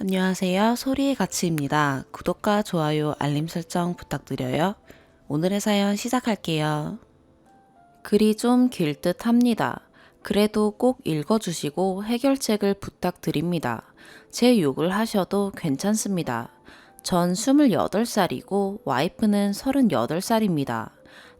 안녕하세요. 소리의 가치입니다. 구독과 좋아요, 알림 설정 부탁드려요. 오늘의 사연 시작할게요. 글이 좀 길 듯 합니다. 그래도 꼭 읽어주시고 해결책을 부탁드립니다. 제 욕을 하셔도 괜찮습니다. 전 28살이고 와이프는 38살입니다.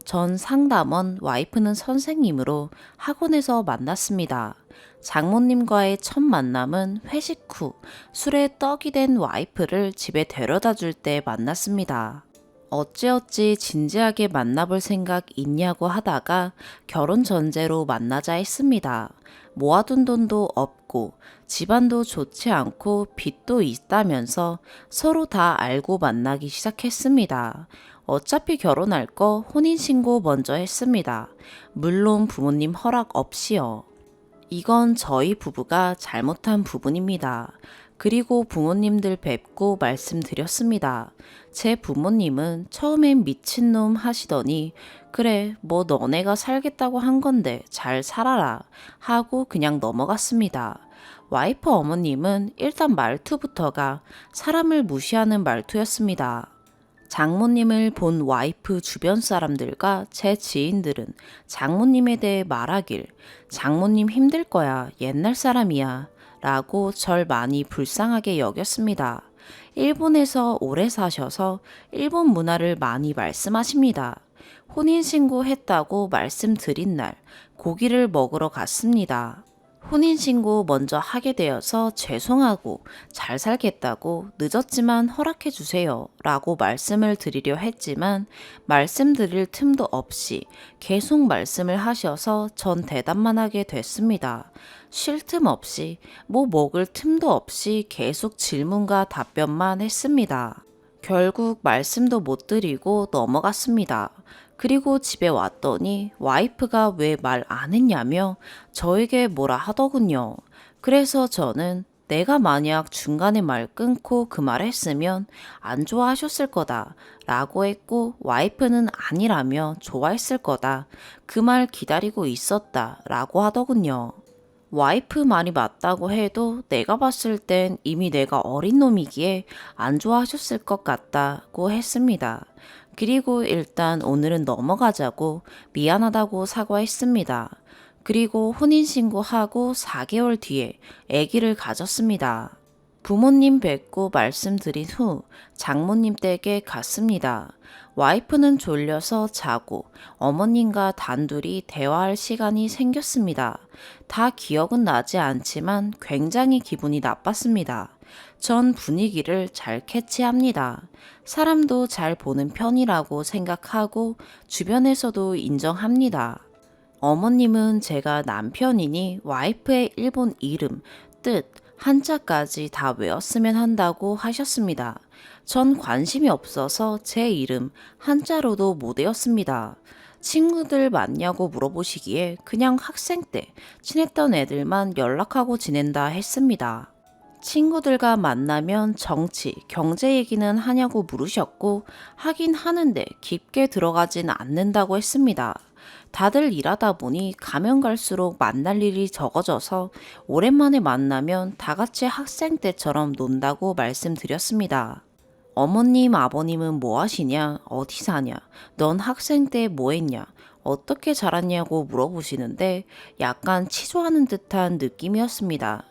전 상담원, 와이프는 선생님으로 학원에서 만났습니다. 장모님과의 첫 만남은 회식 후 술에 떡이 된 와이프를 집에 데려다 줄 때 만났습니다. 어찌어찌 진지하게 만나볼 생각 있냐고 하다가 결혼 전제로 만나자 했습니다. 모아둔 돈도 없고 집안도 좋지 않고 빚도 있다면서 서로 다 알고 만나기 시작했습니다. 어차피 결혼할 거 혼인신고 먼저 했습니다. 물론 부모님 허락 없이요. 이건 저희 부부가 잘못한 부분입니다. 그리고 부모님들 뵙고 말씀드렸습니다. 제 부모님은 처음엔 미친놈 하시더니 그래 뭐 너네가 살겠다고 한 건데 잘 살아라 하고 그냥 넘어갔습니다. 와이프 어머님은 일단 말투부터가 사람을 무시하는 말투였습니다. 장모님을 본 와이프 주변 사람들과 제 지인들은 장모님에 대해 말하길 장모님 힘들 거야 옛날 사람이야 라고 절 많이 불쌍하게 여겼습니다. 일본에서 오래 사셔서 일본 문화를 많이 말씀하십니다. 혼인신고 했다고 말씀드린 날 고기를 먹으러 갔습니다. 혼인신고 먼저 하게 되어서 죄송하고 잘 살겠다고 늦었지만 허락해 주세요 라고 말씀을 드리려 했지만 말씀드릴 틈도 없이 계속 말씀을 하셔서 전 대답만 하게 됐습니다. 쉴 틈 없이 뭐 먹을 틈도 없이 계속 질문과 답변만 했습니다. 결국 말씀도 못 드리고 넘어갔습니다. 그리고 집에 왔더니 와이프가 왜 말 안 했냐며 저에게 뭐라 하더군요. 그래서 저는 내가 만약 중간에 말 끊고 그 말 했으면 안 좋아하셨을 거다 라고 했고 와이프는 아니라며 좋아했을 거다. 그 말 기다리고 있었다 라고 하더군요. 와이프 말이 맞다고 해도 내가 봤을 땐 이미 내가 어린 놈이기에 안 좋아하셨을 것 같다고 했습니다. 그리고 일단 오늘은 넘어가자고 미안하다고 사과했습니다. 그리고 혼인신고하고 4개월 뒤에 아기를 가졌습니다. 부모님 뵙고 말씀드린 후 장모님 댁에 갔습니다. 와이프는 졸려서 자고 어머님과 단둘이 대화할 시간이 생겼습니다. 다 기억은 나지 않지만 굉장히 기분이 나빴습니다. 전 분위기를 잘 캐치합니다. 사람도 잘 보는 편이라고 생각하고 주변에서도 인정합니다. 어머님은 제가 남편이니 와이프의 일본 이름, 뜻, 한자까지 다 외웠으면 한다고 하셨습니다. 전 관심이 없어서 제 이름 한자로도 못 외웠습니다. 친구들 맞냐고 물어보시기에 그냥 학생 때 친했던 애들만 연락하고 지낸다 했습니다. 친구들과 만나면 정치, 경제 얘기는 하냐고 물으셨고 하긴 하는데 깊게 들어가진 않는다고 했습니다. 다들 일하다 보니 가면 갈수록 만날 일이 적어져서 오랜만에 만나면 다 같이 학생 때처럼 논다고 말씀드렸습니다. 어머님, 아버님은 뭐 하시냐? 어디 사냐? 넌 학생 때 뭐 했냐? 어떻게 자랐냐고 물어보시는데 약간 치조하는 듯한 느낌이었습니다.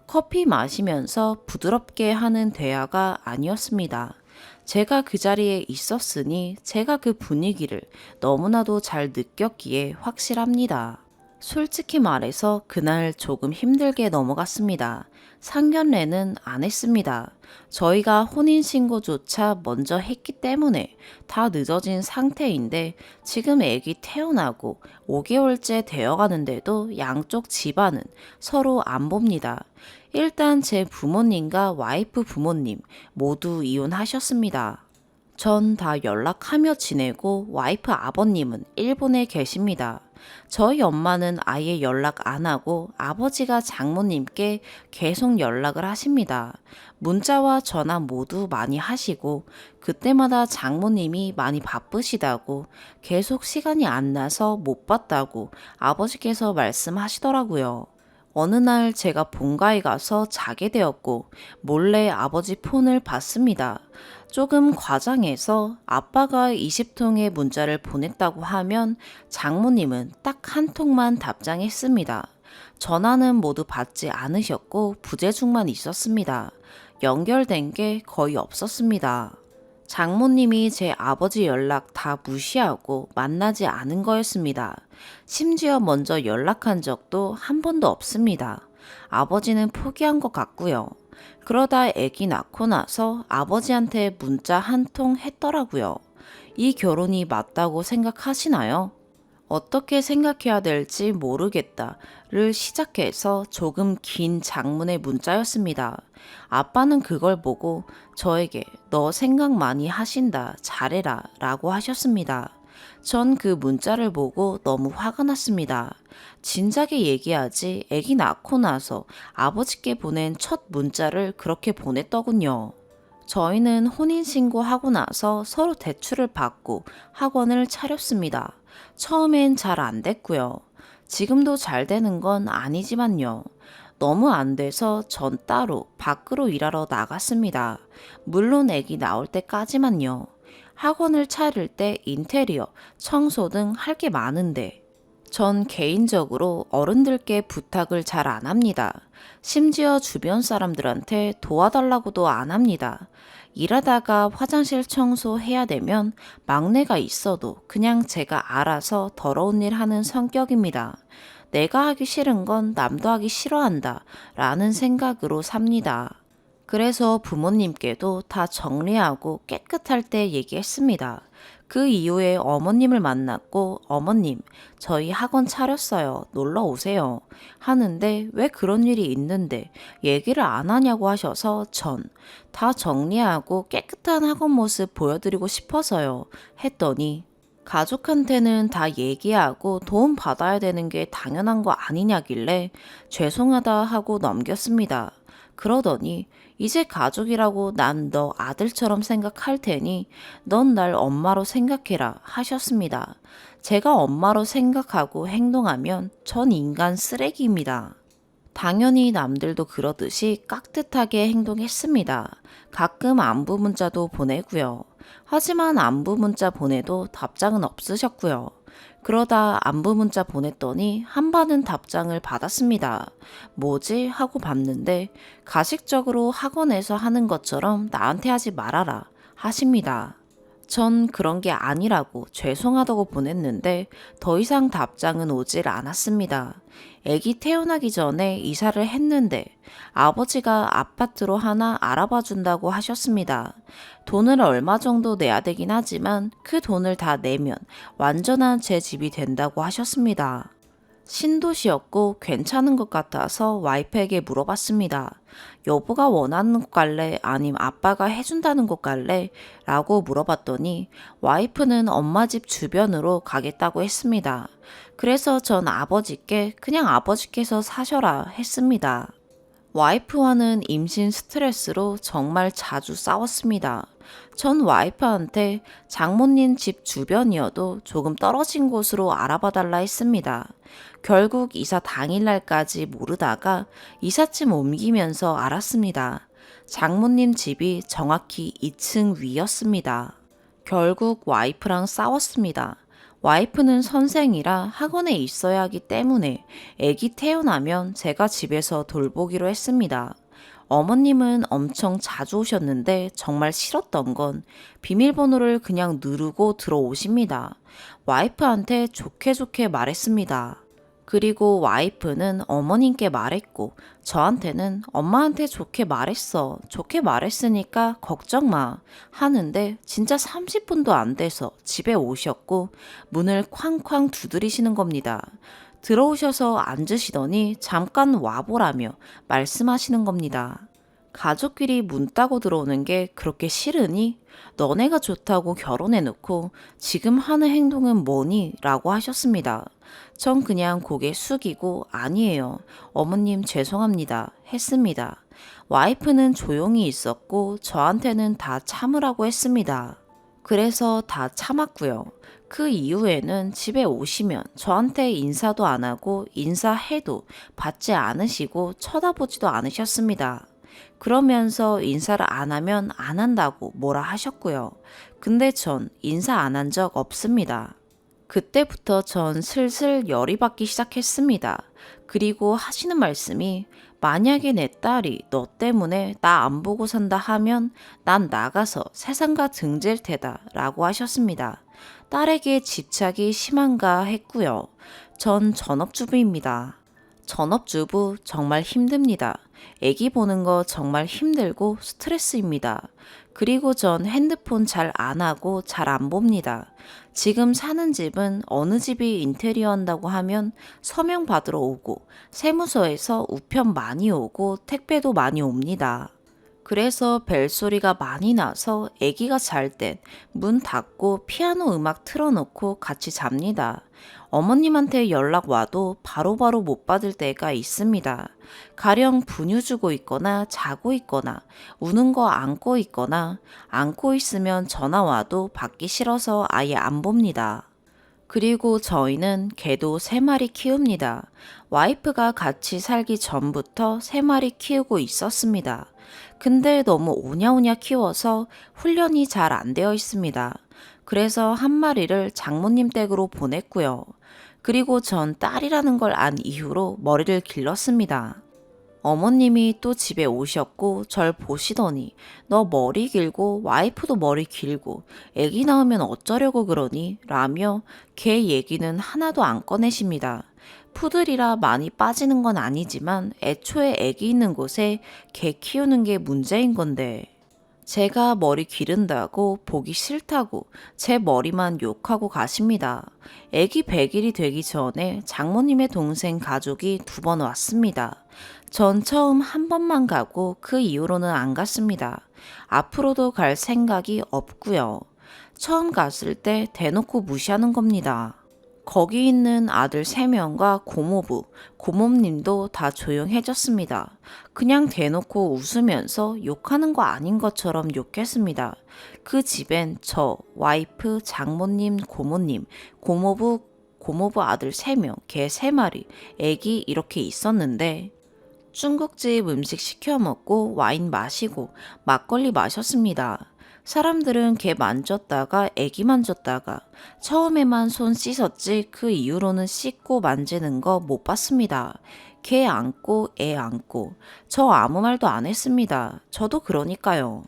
커피 마시면서 부드럽게 하는 대화가 아니었습니다. 제가 그 자리에 있었으니 제가 그 분위기를 너무나도 잘 느꼈기에 확실합니다. 솔직히 말해서 그날 조금 힘들게 넘어갔습니다. 상견례는 안 했습니다. 저희가 혼인신고조차 먼저 했기 때문에 다 늦어진 상태인데 지금 애기 태어나고 5개월째 되어가는데도 양쪽 집안은 서로 안 봅니다. 일단 제 부모님과 와이프 부모님 모두 이혼하셨습니다. 전 다 연락하며 지내고 와이프 아버님은 일본에 계십니다. 저희 엄마는 아예 연락 안 하고 아버지가 장모님께 계속 연락을 하십니다. 문자와 전화 모두 많이 하시고 그때마다 장모님이 많이 바쁘시다고 계속 시간이 안 나서 못 봤다고 아버지께서 말씀하시더라고요. 어느 날 제가 본가에 가서 자게 되었고 몰래 아버지 폰을 봤습니다. 조금 과장해서 아빠가 20통의 문자를 보냈다고 하면 장모님은 딱 한 통만 답장했습니다. 전화는 모두 받지 않으셨고 부재중만 있었습니다. 연결된 게 거의 없었습니다. 장모님이 제 아버지 연락 다 무시하고 만나지 않은 거였습니다. 심지어 먼저 연락한 적도 한 번도 없습니다. 아버지는 포기한 것 같고요. 그러다 아기 낳고 나서 아버지한테 문자 한 통 했더라고요. 이 결혼이 맞다고 생각하시나요? 어떻게 생각해야 될지 모르겠다를 시작해서 조금 긴 장문의 문자였습니다. 아빠는 그걸 보고 저에게 너 생각 많이 하신다, 잘해라 라고 하셨습니다. 전 그 문자를 보고 너무 화가 났습니다. 진작에 얘기하지 아기 낳고 나서 아버지께 보낸 첫 문자를 그렇게 보냈더군요. 저희는 혼인신고하고 나서 서로 대출을 받고 학원을 차렸습니다. 처음엔 잘 안 됐고요. 지금도 잘 되는 건 아니지만요. 너무 안 돼서 전 따로 밖으로 일하러 나갔습니다. 물론 애기 나올 때까지만요. 학원을 차릴 때 인테리어, 청소 등 할 게 많은데 전 개인적으로 어른들께 부탁을 잘 안 합니다. 심지어 주변 사람들한테 도와달라고도 안 합니다. 일하다가 화장실 청소해야 되면 막내가 있어도 그냥 제가 알아서 더러운 일 하는 성격입니다. 내가 하기 싫은 건 남도 하기 싫어한다 라는 생각으로 삽니다. 그래서 부모님께도 다 정리하고 깨끗할 때 얘기했습니다. 그 이후에 어머님을 만났고 어머님, 저희 학원 차렸어요. 놀러 오세요. 하는데 왜 그런 일이 있는데 얘기를 안 하냐고 하셔서 전 다 정리하고 깨끗한 학원 모습 보여드리고 싶어서요. 했더니 가족한테는 다 얘기하고 도움 받아야 되는 게 당연한 거 아니냐길래 죄송하다 하고 넘겼습니다. 그러더니 이제 가족이라고 난 너 아들처럼 생각할 테니 넌 날 엄마로 생각해라 하셨습니다. 제가 엄마로 생각하고 행동하면 전 인간 쓰레기입니다. 당연히 남들도 그러듯이 깍듯하게 행동했습니다. 가끔 안부 문자도 보내고요. 하지만 안부 문자 보내도 답장은 없으셨고요. 그러다 안부 문자 보냈더니 한 번은 답장을 받았습니다. 뭐지? 하고 봤는데 가식적으로 학원에서 하는 것처럼 나한테 하지 말아라 하십니다. 전 그런 게 아니라고 죄송하다고 보냈는데 더 이상 답장은 오질 않았습니다. 아기 태어나기 전에 이사를 했는데 아버지가 아파트로 하나 알아봐 준다고 하셨습니다. 돈을 얼마 정도 내야 되긴 하지만 그 돈을 다 내면 완전한 제 집이 된다고 하셨습니다. 신도시였고 괜찮은 것 같아서 와이프에게 물어봤습니다. 여보가 원하는 곳 갈래? 아님 아빠가 해준다는 곳 갈래? 라고 물어봤더니 와이프는 엄마 집 주변으로 가겠다고 했습니다. 그래서 전 아버지께 그냥 아버지께서 사셔라 했습니다. 와이프와는 임신 스트레스로 정말 자주 싸웠습니다. 전 와이프한테 장모님 집 주변이어도 조금 떨어진 곳으로 알아봐 달라 했습니다. 결국 이사 당일날까지 모르다가 이삿짐 옮기면서 알았습니다. 장모님 집이 정확히 2층 위였습니다. 결국 와이프랑 싸웠습니다. 와이프는 선생이라 학원에 있어야 하기 때문에 아기 태어나면 제가 집에서 돌보기로 했습니다. 어머님은 엄청 자주 오셨는데 정말 싫었던 건 비밀번호를 그냥 누르고 들어오십니다. 와이프한테 좋게 말했습니다. 그리고 와이프는 어머님께 말했고 저한테는 엄마한테 좋게 말했어. 좋게 말했으니까 걱정 마. 하는데 진짜 30분도 안 돼서 집에 오셨고 문을 쾅쾅 두드리시는 겁니다. 들어오셔서 앉으시더니 잠깐 와보라며 말씀하시는 겁니다. 가족끼리 문 따고 들어오는 게 그렇게 싫으니? 너네가 좋다고 결혼해놓고 지금 하는 행동은 뭐니? 라고 하셨습니다. 전 그냥 고개 숙이고 아니에요. 어머님 죄송합니다. 했습니다. 와이프는 조용히 있었고 저한테는 다 참으라고 했습니다. 그래서 다 참았고요. 그 이후에는 집에 오시면 저한테 인사도 안 하고 인사해도 받지 않으시고 쳐다보지도 않으셨습니다. 그러면서 인사를 안 하면 안 한다고 뭐라 하셨고요. 근데 전 인사 안 한 적 없습니다. 그때부터 전 슬슬 열이 받기 시작했습니다. 그리고 하시는 말씀이 만약에 내 딸이 너 때문에 나 안 보고 산다 하면 난 나가서 세상과 등질 테다 라고 하셨습니다. 딸에게 집착이 심한가 했고요. 전 전업주부입니다. 전업주부 정말 힘듭니다. 애기 보는 거 정말 힘들고 스트레스입니다. 그리고 전 핸드폰 잘 안 하고 잘 안 봅니다. 지금 사는 집은 어느 집이 인테리어 한다고 하면 서명 받으러 오고 세무서에서 우편 많이 오고 택배도 많이 옵니다. 그래서 벨소리가 많이 나서 아기가 잘 땐 문 닫고 피아노 음악 틀어놓고 같이 잡니다. 어머님한테 연락 와도 바로바로 못 받을 때가 있습니다. 가령 분유 주고 있거나 자고 있거나 우는 거 안고 있거나 안고 있으면 전화 와도 받기 싫어서 아예 안 봅니다. 그리고 저희는 개도 3마리 키웁니다. 와이프가 같이 살기 전부터 3마리 키우고 있었습니다. 근데 너무 오냐오냐 키워서 훈련이 잘 안 되어 있습니다. 그래서 한 마리를 장모님 댁으로 보냈고요. 그리고 전 딸이라는 걸 안 이후로 머리를 길렀습니다. 어머님이 또 집에 오셨고 절 보시더니 너 머리 길고 와이프도 머리 길고 애기 낳으면 어쩌려고 그러니? 라며 걔 얘기는 하나도 안 꺼내십니다. 푸들이라 많이 빠지는 건 아니지만 애초에 애기 있는 곳에 개 키우는 게 문제인 건데 제가 머리 기른다고 보기 싫다고 제 머리만 욕하고 가십니다. 애기 100일이 되기 전에 장모님의 동생 가족이 2번 왔습니다. 전 처음 한 번만 가고 그 이후로는 안 갔습니다. 앞으로도 갈 생각이 없고요. 처음 갔을 때 대놓고 무시하는 겁니다. 거기 있는 아들 3명과 고모부, 고모님도 다 조용해졌습니다. 그냥 대놓고 웃으면서 욕하는 거 아닌 것처럼 욕했습니다. 그 집엔 저, 와이프, 장모님, 고모님, 고모부 아들 3명, 개 3마리, 애기 이렇게 있었는데 중국집 음식 시켜 먹고 와인 마시고 막걸리 마셨습니다. 사람들은 개 만졌다가 애기 만졌다가 처음에만 손 씻었지 그 이후로는 씻고 만지는 거 못 봤습니다. 개 안고 애 안고 저 아무 말도 안 했습니다. 저도 그러니까요.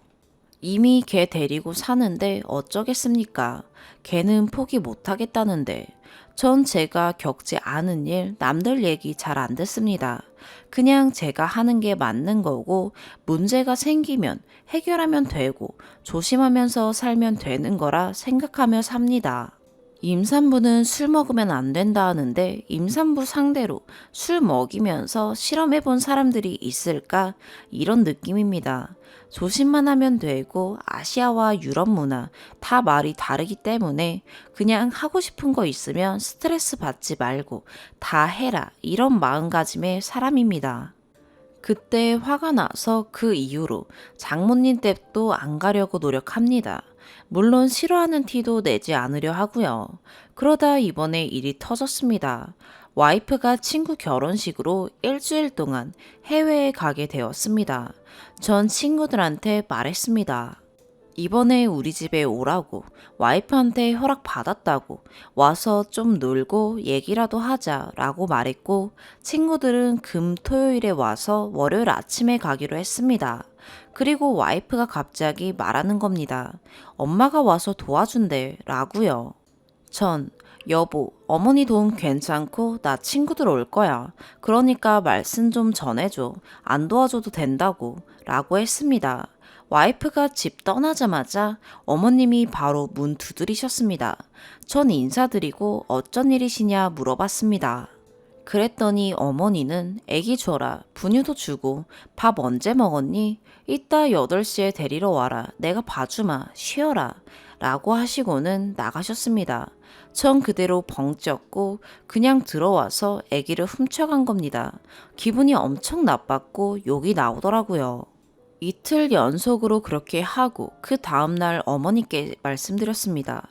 이미 개 데리고 사는데 어쩌겠습니까? 개는 포기 못 하겠다는데. 전 제가 겪지 않은 일, 남들 얘기 잘 안 듣습니다. 그냥 제가 하는 게 맞는 거고, 문제가 생기면 해결하면 되고, 조심하면서 살면 되는 거라 생각하며 삽니다. 임산부는 술 먹으면 안 된다 하는데 임산부 상대로 술 먹이면서 실험해 본 사람들이 있을까? 이런 느낌입니다. 조심만 하면 되고 아시아와 유럽 문화 다 말이 다르기 때문에 그냥 하고 싶은 거 있으면 스트레스 받지 말고 다 해라 이런 마음가짐의 사람입니다. 그때 화가 나서 그 이후로 장모님 댁도 안 가려고 노력합니다. 물론 싫어하는 티도 내지 않으려 하고요. 그러다 이번에 일이 터졌습니다. 와이프가 친구 결혼식으로 일주일 동안 해외에 가게 되었습니다. 전 친구들한테 말했습니다. 이번에 우리 집에 오라고 와이프한테 허락 받았다고 와서 좀 놀고 얘기라도 하자라고 말했고 친구들은 금 토요일에 와서 월요일 아침에 가기로 했습니다. 그리고 와이프가 갑자기 말하는 겁니다. 엄마가 와서 도와준대 라고요. 전 여보, 어머니 도움 괜찮고 나 친구들 올 거야. 그러니까 말씀 좀 전해줘. 안 도와줘도 된다고 라고 했습니다. 와이프가 집 떠나자마자 어머님이 바로 문 두드리셨습니다. 전 인사드리고 어쩐 일이시냐 물어봤습니다. 그랬더니 어머니는 애기 줘라, 분유도 주고 밥 언제 먹었니? 이따 8시에 데리러 와라, 내가 봐주마, 쉬어라 라고 하시고는 나가셨습니다. 전 그대로 벙 쪘고 그냥 들어와서 애기를 훔쳐간 겁니다. 기분이 엄청 나빴고 욕이 나오더라고요. 이틀 연속으로 그렇게 하고 그 다음날 어머니께 말씀드렸습니다.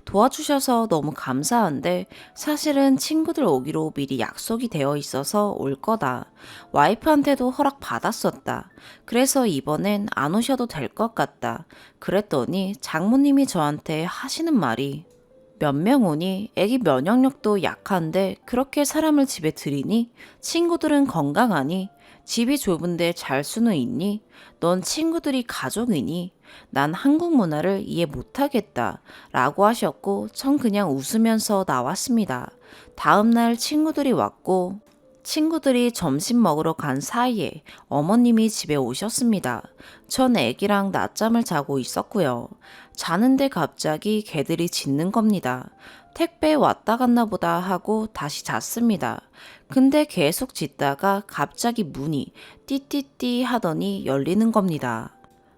도와주셔서 너무 감사한데 사실은 친구들 오기로 미리 약속이 되어 있어서 올 거다. 와이프한테도 허락 받았었다. 그래서 이번엔 안 오셔도 될 것 같다. 그랬더니 장모님이 저한테 하시는 말이 몇 명 오니 애기 면역력도 약한데 그렇게 사람을 집에 들이니 친구들은 건강하니 집이 좁은데 잘 수는 있니? 넌 친구들이 가족이니? 난 한국 문화를 이해 못하겠다. 라고 하셨고, 전 그냥 웃으면서 나왔습니다. 다음날 친구들이 왔고, 친구들이 점심 먹으러 간 사이에 어머님이 집에 오셨습니다. 전 애기랑 낮잠을 자고 있었고요. 자는데 갑자기 개들이 짖는 겁니다. 택배 왔다 갔나 보다 하고 다시 잤습니다. 근데 계속 짖다가 갑자기 문이 띠띠띠 하더니 열리는 겁니다.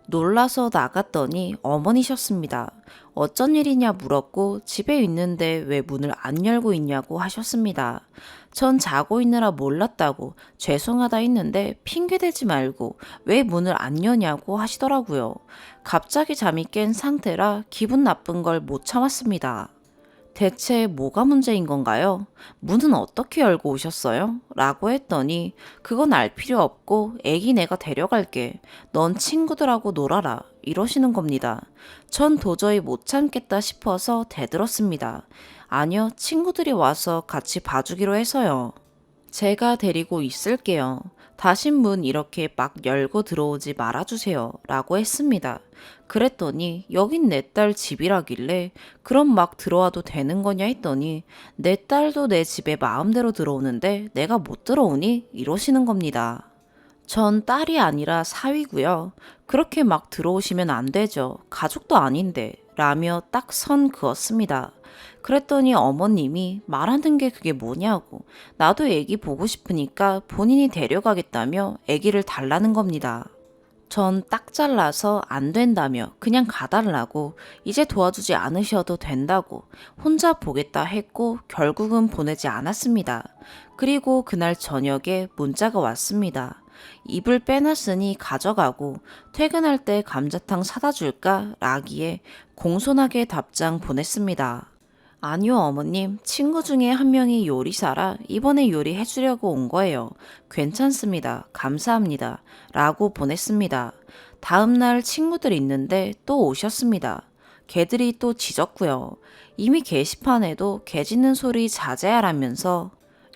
놀라서 나갔더니 어머니셨습니다. 어쩐 일이냐 물었고 집에 있는데 왜 문을 안 열고 있냐고 하셨습니다. 전 자고 있느라 몰랐다고 죄송하다 했는데 핑계대지 말고 왜 문을 안 여냐고 하시더라고요. 갑자기 잠이 깬 상태라 기분 나쁜 걸 못 참았습니다. 대체 뭐가 문제인 건가요? 문은 어떻게 열고 오셨어요? 라고 했더니 그건 알 필요 없고 애기 내가 데려갈게. 넌 친구들하고 놀아라. 이러시는 겁니다. 전 도저히 못 참겠다 싶어서 대들었습니다. 아니요, 친구들이 와서 같이 봐주기로 해서요. 제가 데리고 있을게요. 다신 문 이렇게 막 열고 들어오지 말아주세요. 라고 했습니다. 그랬더니 여긴 내 딸 집이라길래 그럼 막 들어와도 되는 거냐 했더니 내 딸도 내 집에 마음대로 들어오는데 내가 못 들어오니? 이러시는 겁니다. 전 딸이 아니라 사위고요. 그렇게 막 들어오시면 안 되죠. 가족도 아닌데. 라며 딱 선 그었습니다. 그랬더니 어머님이 말하는 게 그게 뭐냐고 나도 애기 보고 싶으니까 본인이 데려가겠다며 애기를 달라는 겁니다. 전 딱 잘라서 안 된다며 그냥 가달라고 이제 도와주지 않으셔도 된다고 혼자 보겠다 했고 결국은 보내지 않았습니다. 그리고 그날 저녁에 문자가 왔습니다. 입을 빼놨으니 가져가고 퇴근할 때 감자탕 사다 줄까? 라기에 공손하게 답장 보냈습니다. 아니요, 어머님. 친구 중에 한 명이 요리사라 이번에 요리해 주려고 온 거예요. 괜찮습니다. 감사합니다. 라고 보냈습니다. 다음날 친구들이 있는데 또 오셨습니다. 개들이 또 짖었고요. 이미 게시판에도 개 짖는 소리 자제하라면서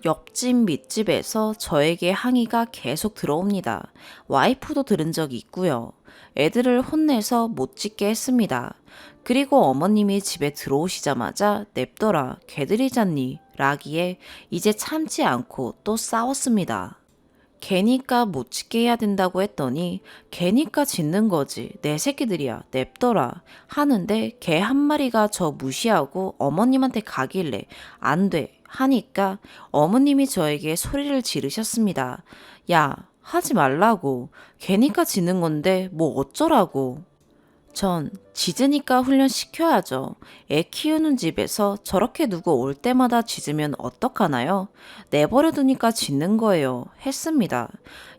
옆집 밑집에서 저에게 항의가 계속 들어옵니다. 와이프도 들은 적이 있고요. 애들을 혼내서 못 짖게 했습니다. 그리고 어머님이 집에 들어오시자마자 냅둬라 개들이 잤니 라기에 이제 참지 않고 또 싸웠습니다. 개니까 못 짖게 해야 된다고 했더니 개니까 짖는 거지 내 새끼들이야 냅둬라 하는데 개 한 마리가 저 무시하고 어머님한테 가길래 안 돼 하니까 어머님이 저에게 소리를 지르셨습니다. 야 하지 말라고 개니까 짖는 건데 뭐 어쩌라고. 전 짖으니까 훈련시켜야죠. 애 키우는 집에서 저렇게 누구 올 때마다 짖으면 어떡하나요? 내버려 두니까 짖는 거예요. 했습니다.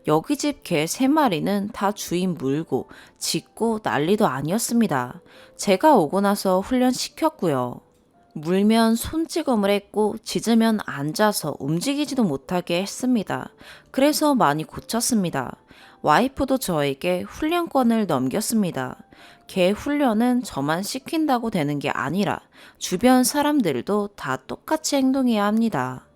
여기 집 개 3마리는 다 주인 물고 짖고 난리도 아니었습니다. 제가 오고 나서 훈련시켰고요. 물면 손찌검을 했고 짖으면 앉아서 움직이지도 못하게 했습니다. 그래서 많이 고쳤습니다. 와이프도 저에게 훈련권을 넘겼습니다. 개 훈련은 저만 시킨다고 되는 게 아니라 주변 사람들도 다 똑같이 행동해야 합니다.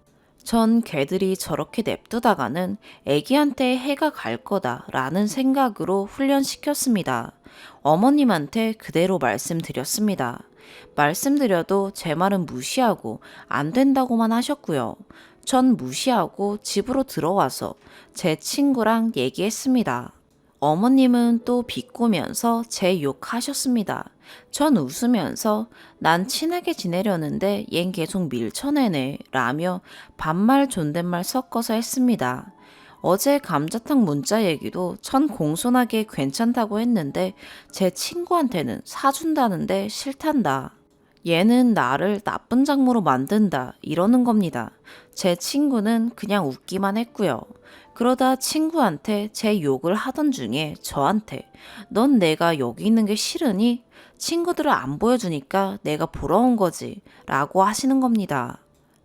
전 개들이 저렇게 냅두다가는 애기한테 해가 갈 거다라는 생각으로 훈련시켰습니다. 어머님한테 그대로 말씀드렸습니다. 말씀드려도 제 말은 무시하고 안 된다고만 하셨고요. 전 무시하고 집으로 들어와서 제 친구랑 얘기했습니다. 어머님은 또 비꼬면서 제 욕하셨습니다. 전 웃으면서 난 친하게 지내려는데 얜 계속 밀쳐내네 라며 반말 존댓말 섞어서 했습니다. 어제 감자탕 문자 얘기도 전 공손하게 괜찮다고 했는데 제 친구한테는 사준다는데 싫단다. 얘는 나를 나쁜 장모로 만든다 이러는 겁니다. 제 친구는 그냥 웃기만 했고요. 그러다 친구한테 제 욕을 하던 중에 저한테 넌 내가 여기 있는 게 싫으니? 친구들을 안 보여주니까 내가 보러 온 거지 라고 하시는 겁니다.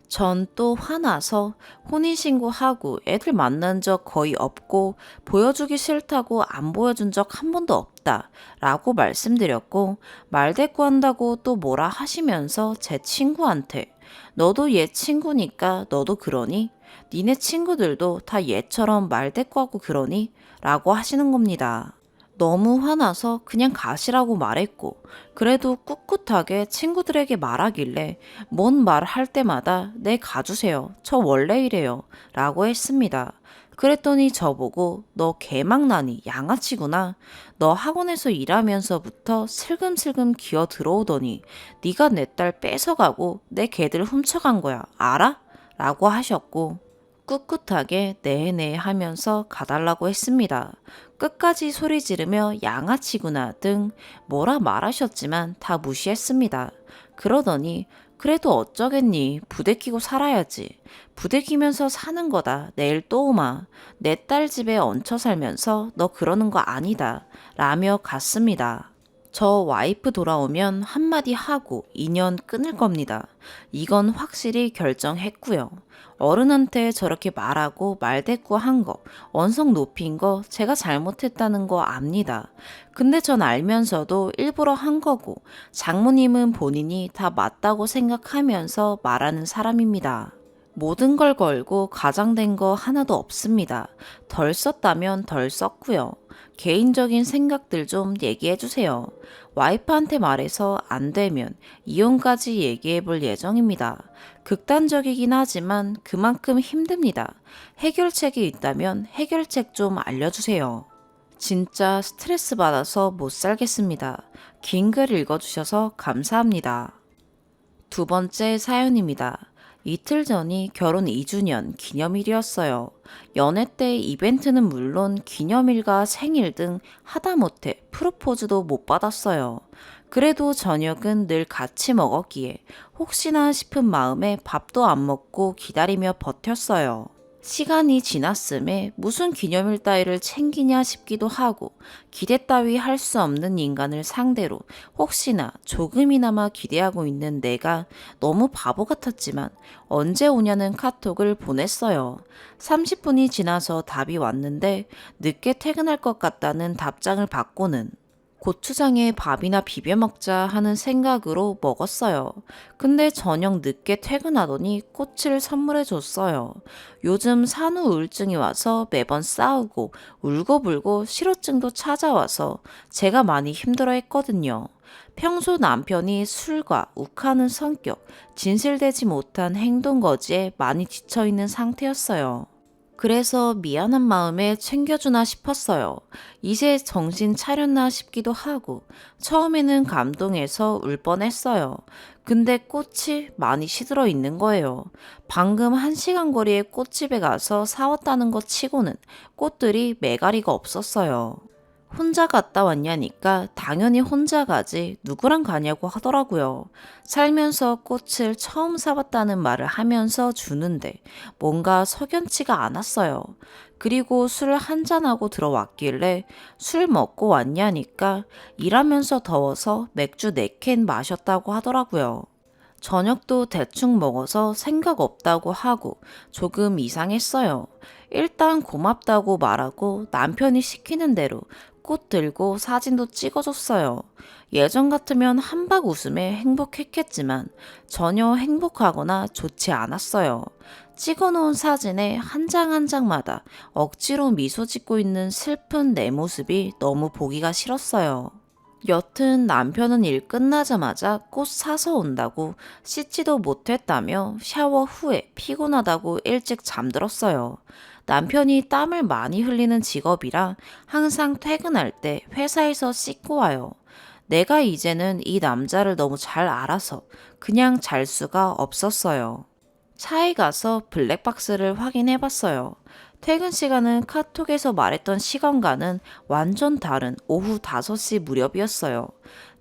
전 또 화나서 혼인신고하고 애들 만난 적 거의 없고 보여주기 싫다고 안 보여준 적 한 번도 없다 라고 말씀드렸고 말대꾸한다고 또 뭐라 하시면서 제 친구한테 너도 얘 친구니까 너도 그러니? 니네 친구들도 다 얘처럼 말대꾸하고 그러니? 라고 하시는 겁니다. 너무 화나서 그냥 가시라고 말했고, 그래도 꿋꿋하게 친구들에게 말하길래 뭔 말 할 때마다 네 가주세요. 저 원래 이래요. 라고 했습니다. 그랬더니 저보고 너 개망나니 양아치구나. 너 학원에서 일하면서부터 슬금슬금 기어 들어오더니 네가 내 딸 뺏어가고 내 개들 훔쳐간 거야. 알아? 라고 하셨고 꿋꿋하게 네네 하면서 가달라고 했습니다. 끝까지 소리 지르며 양아치구나 등 뭐라 말하셨지만 다 무시했습니다. 그러더니 그래도 어쩌겠니 부대끼고 살아야지. 부대끼면서 사는 거다. 내일 또 오마. 내 딸 집에 얹혀 살면서 너 그러는 거 아니다. 라며 갔습니다. 저 와이프 돌아오면 한마디 하고 인연 끊을 겁니다. 이건 확실히 결정했고요. 어른한테 저렇게 말하고 말대꾸한 거, 언성 높인 거 제가 잘못했다는 거 압니다. 근데 전 알면서도 일부러 한 거고 장모님은 본인이 다 맞다고 생각하면서 말하는 사람입니다. 모든 걸 걸고 가장된 거 하나도 없습니다. 덜 썼다면 덜 썼고요. 개인적인 생각들 좀 얘기해 주세요. 와이프한테 말해서 안 되면 이혼까지 얘기해 볼 예정입니다. 극단적이긴 하지만 그만큼 힘듭니다. 해결책이 있다면 해결책 좀 알려주세요. 진짜 스트레스 받아서 못 살겠습니다. 긴 글 읽어주셔서 감사합니다. 두 번째 사연입니다. 이틀 전이 결혼 2주년 기념일이었어요. 연애 때 이벤트는 물론 기념일과 생일 등 하다못해 프로포즈도 못 받았어요. 그래도 저녁은 늘 같이 먹었기에 혹시나 싶은 마음에 밥도 안 먹고 기다리며 버텼어요. 시간이 지났음에 무슨 기념일 따위를 챙기냐 싶기도 하고 기대 따위 할 수 없는 인간을 상대로 혹시나 조금이나마 기대하고 있는 내가 너무 바보 같았지만 언제 오냐는 카톡을 보냈어요. 30분이 지나서 답이 왔는데 늦게 퇴근할 것 같다는 답장을 받고는 고추장에 밥이나 비벼 먹자 하는 생각으로 먹었어요. 근데 저녁 늦게 퇴근하더니 꽃을 선물해 줬어요. 요즘 산후 우울증이 와서 매번 싸우고 울고불고 실어증도 찾아와서 제가 많이 힘들어 했거든요. 평소 남편이 술과 욱하는 성격, 진실되지 못한 행동 거지에 많이 지쳐있는 상태였어요. 그래서 미안한 마음에 챙겨주나 싶었어요. 이제 정신 차렸나 싶기도 하고 처음에는 감동해서 울 뻔했어요. 근데 꽃이 많이 시들어 있는 거예요. 방금 1시간 거리의 꽃집에 가서 사왔다는 것 치고는 꽃들이 매가리가 없었어요. 혼자 갔다 왔냐니까 당연히 혼자 가지 누구랑 가냐고 하더라고요. 살면서 꽃을 처음 사봤다는 말을 하면서 주는데 뭔가 석연치가 않았어요. 그리고 술 한잔하고 들어왔길래 술 먹고 왔냐니까 일하면서 더워서 맥주 4캔 마셨다고 하더라고요. 저녁도 대충 먹어서 생각 없다고 하고 조금 이상했어요. 일단 고맙다고 말하고 남편이 시키는 대로 꽃 들고 사진도 찍어줬어요. 예전 같으면 한박 웃음에 행복했겠지만 전혀 행복하거나 좋지 않았어요. 찍어놓은 사진에 한 장 한 장마다 억지로 미소 짓고 있는 슬픈 내 모습이 너무 보기가 싫었어요. 여튼 남편은 일 끝나자마자 꽃 사서 온다고 씻지도 못했다며 샤워 후에 피곤하다고 일찍 잠들었어요. 남편이 땀을 많이 흘리는 직업이라 항상 퇴근할 때 회사에서 씻고 와요. 내가 이제는 이 남자를 너무 잘 알아서 그냥 잘 수가 없었어요. 차에 가서 블랙박스를 확인해 봤어요. 퇴근 시간은 카톡에서 말했던 시간과는 완전 다른 오후 5시 무렵이었어요.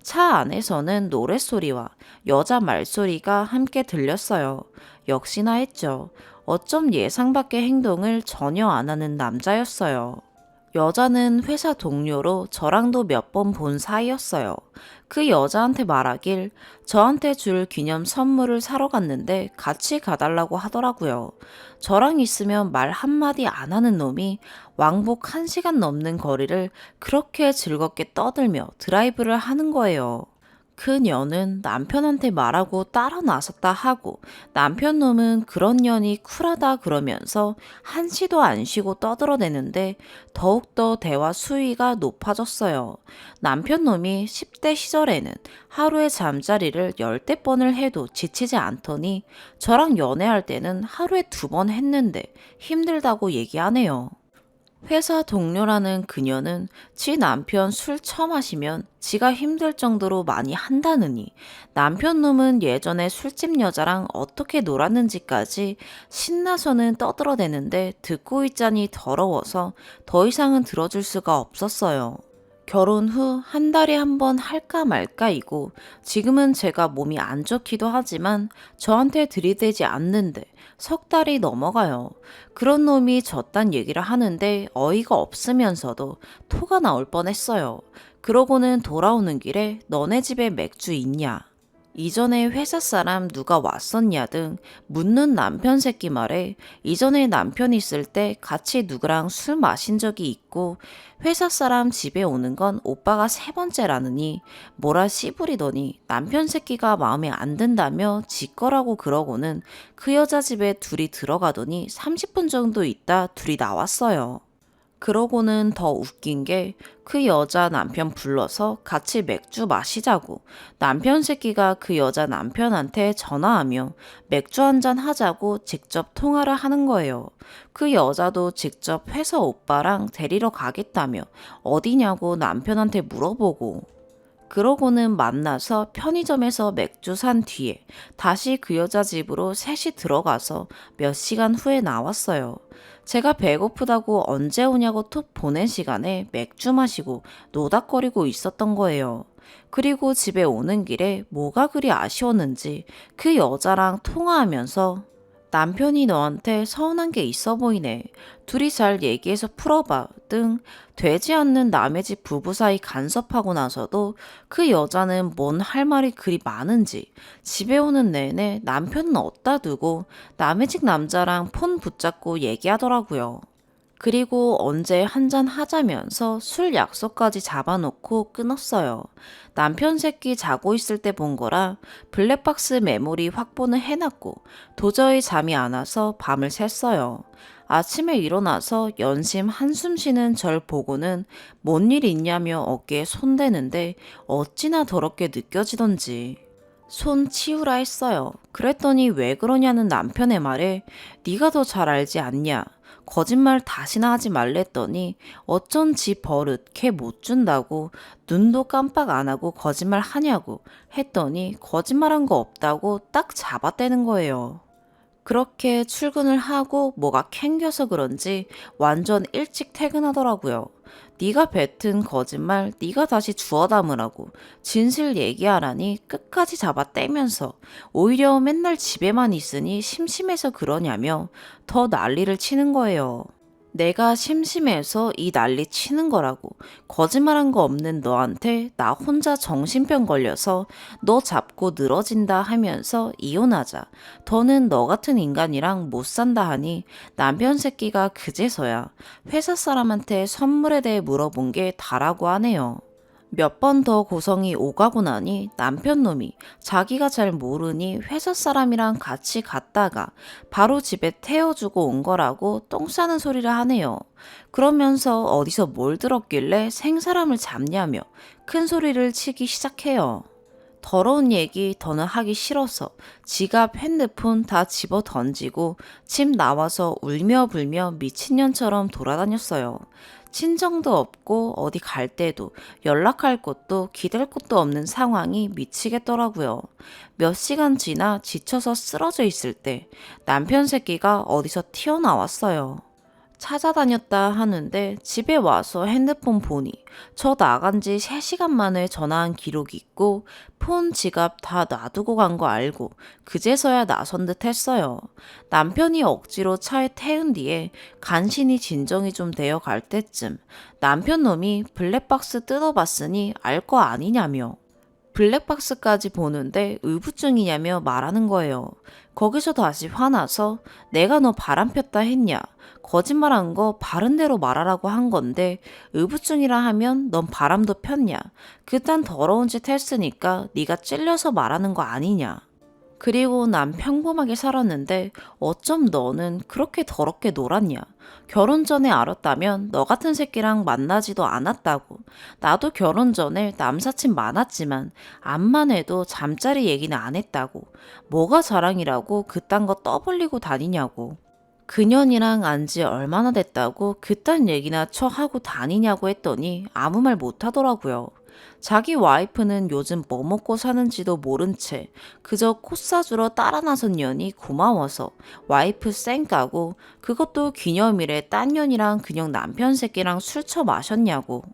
차 안에서는 노랫소리와 여자 말소리가 함께 들렸어요. 역시나 했죠. 어쩜 예상 밖의 행동을 전혀 안 하는 남자였어요. 여자는 회사 동료로 저랑도 몇 번 본 사이였어요. 그 여자한테 말하길 저한테 줄 기념 선물을 사러 갔는데 같이 가달라고 하더라고요. 저랑 있으면 말 한마디 안 하는 놈이 왕복 1시간 넘는 거리를 그렇게 즐겁게 떠들며 드라이브를 하는 거예요. 그녀는 남편한테 말하고 따라 나섰다 하고 남편 놈은 그런 년이 쿨하다 그러면서 한시도 안 쉬고 떠들어대는데 더욱더 대화 수위가 높아졌어요. 남편 놈이 10대 시절에는 하루에 잠자리를 10대번을 해도 지치지 않더니 저랑 연애할 때는 하루에 2번 했는데 힘들다고 얘기하네요. 회사 동료라는 그녀는 지 남편 술 처마시면 지가 힘들 정도로 많이 한다느니 남편 놈은 예전에 술집 여자랑 어떻게 놀았는지까지 신나서는 떠들어대는데 듣고 있자니 더러워서 더 이상은 들어줄 수가 없었어요. 결혼 후 1달에 1번 할까 말까이고 지금은 제가 몸이 안 좋기도 하지만 저한테 들이대지 않는데 3달이 넘어가요. 그런 놈이 졌단 얘기를 하는데 어이가 없으면서도 토가 나올 뻔했어요. 그러고는 돌아오는 길에 너네 집에 맥주 있냐? 이전에 회사 사람 누가 왔었냐 등 묻는 남편 새끼 말에 이전에 남편 있을 때 같이 누구랑 술 마신 적이 있고 회사 사람 집에 오는 건 오빠가 3번째라느니 뭐라 씨부리더니 남편 새끼가 마음에 안 든다며 지 거라고 그러고는 그 여자 집에 둘이 들어가더니 30분 정도 있다 둘이 나왔어요. 그러고는 더 웃긴 게 그 여자 남편 불러서 같이 맥주 마시자고 남편 새끼가 그 여자 남편한테 전화하며 맥주 한잔 하자고 직접 통화를 하는 거예요. 그 여자도 직접 회사 오빠랑 데리러 가겠다며 어디냐고 남편한테 물어보고 그러고는 만나서 편의점에서 맥주 산 뒤에 다시 그 여자 집으로 셋이 들어가서 몇 시간 후에 나왔어요. 제가 배고프다고 언제 오냐고 톡 보낸 시간에 맥주 마시고 노닥거리고 있었던 거예요. 그리고 집에 오는 길에 뭐가 그리 아쉬웠는지 그 여자랑 통화하면서 남편이 너한테 서운한 게 있어 보이네. 둘이 잘 얘기해서 풀어봐. 등 되지 않는 남의 집 부부 사이 간섭하고 나서도 그 여자는 뭔 할 말이 그리 많은지 집에 오는 내내 남편은 어디다 두고 남의 집 남자랑 폰 붙잡고 얘기하더라고요. 그리고 언제 한잔 하자면서 술 약속까지 잡아놓고 끊었어요. 남편 새끼 자고 있을 때 본 거라 블랙박스 메모리 확보는 해놨고 도저히 잠이 안 와서 밤을 샜어요. 아침에 일어나서 연심 한숨 쉬는 절 보고는 뭔 일 있냐며 어깨에 손대는데 어찌나 더럽게 느껴지던지. 손 치우라 했어요. 그랬더니 왜 그러냐는 남편의 말에 네가 더 잘 알지 않냐. 거짓말 다시나 하지 말랬더니 어쩐지 버릇 걔 못 준다고 눈도 깜빡 안 하고 거짓말 하냐고 했더니 거짓말한 거 없다고 딱 잡아떼는 거예요. 그렇게 출근을 하고 뭐가 캥겨서 그런지 완전 일찍 퇴근하더라고요. 네가 뱉은 거짓말 네가 다시 주워 담으라고 진실 얘기하라니 끝까지 잡아떼면서 오히려 맨날 집에만 있으니 심심해서 그러냐며 더 난리를 치는 거예요. 내가 심심해서 이 난리 치는 거라고 거짓말한 거 없는 너한테 나 혼자 정신병 걸려서 너 잡고 늘어진다 하면서 이혼하자. 더는 너 같은 인간이랑 못 산다 하니 남편 새끼가 그제서야 회사 사람한테 선물에 대해 물어본 게 다라고 하네요. 몇 번 더 고성이 오가고 나니 남편 놈이 자기가 잘 모르니 회사 사람이랑 같이 갔다가 바로 집에 태워주고 온 거라고 똥 싸는 소리를 하네요. 그러면서 어디서 뭘 들었길래 생사람을 잡냐며 큰 소리를 치기 시작해요. 더러운 얘기 더는 하기 싫어서 지갑, 핸드폰 다 집어 던지고 집 나와서 울며 불며 미친년처럼 돌아다녔어요. 친정도 없고 어디 갈 때도 연락할 곳도 기댈 곳도 없는 상황이 미치겠더라고요. 몇 시간 지나 지쳐서 쓰러져 있을 때 남편 새끼가 어디서 튀어나왔어요. 찾아다녔다 하는데 집에 와서 핸드폰 보니 저 나간 지 3시간 만에 전화한 기록이 있고 폰 지갑 다 놔두고 간 거 알고 그제서야 나선 듯 했어요. 남편이 억지로 차에 태운 뒤에 간신히 진정이 좀 되어 갈 때쯤 남편 놈이 블랙박스 뜯어봤으니 알 거 아니냐며 블랙박스까지 보는데 의부증이냐며 말하는 거예요. 거기서 다시 화나서 내가 너 바람 폈다 했냐? 거짓말한 거 바른 대로 말하라고 한 건데 의부증이라 하면 넌 바람도 폈냐? 그딴 더러운 짓 했으니까 네가 찔려서 말하는 거 아니냐? 그리고 난 평범하게 살았는데 어쩜 너는 그렇게 더럽게 놀았냐? 결혼 전에 알았다면 너 같은 새끼랑 만나지도 않았다고. 나도 결혼 전에 남사친 많았지만 암만 해도 잠자리 얘기는 안 했다고. 뭐가 자랑이라고 그딴 거 떠벌리고 다니냐고. 그년이랑 안 지 얼마나 됐다고 그딴 얘기나 하고 다니냐고 했더니 아무 말 못하더라고요. 자기 와이프는 요즘 뭐 먹고 사는지도 모른 채 그저 콧 사주러 따라 나선 년이 고마워서 와이프 쌩 까고 그것도 기념일에 딴 년이랑 그냥 남편 새끼랑 술 쳐 마셨냐고.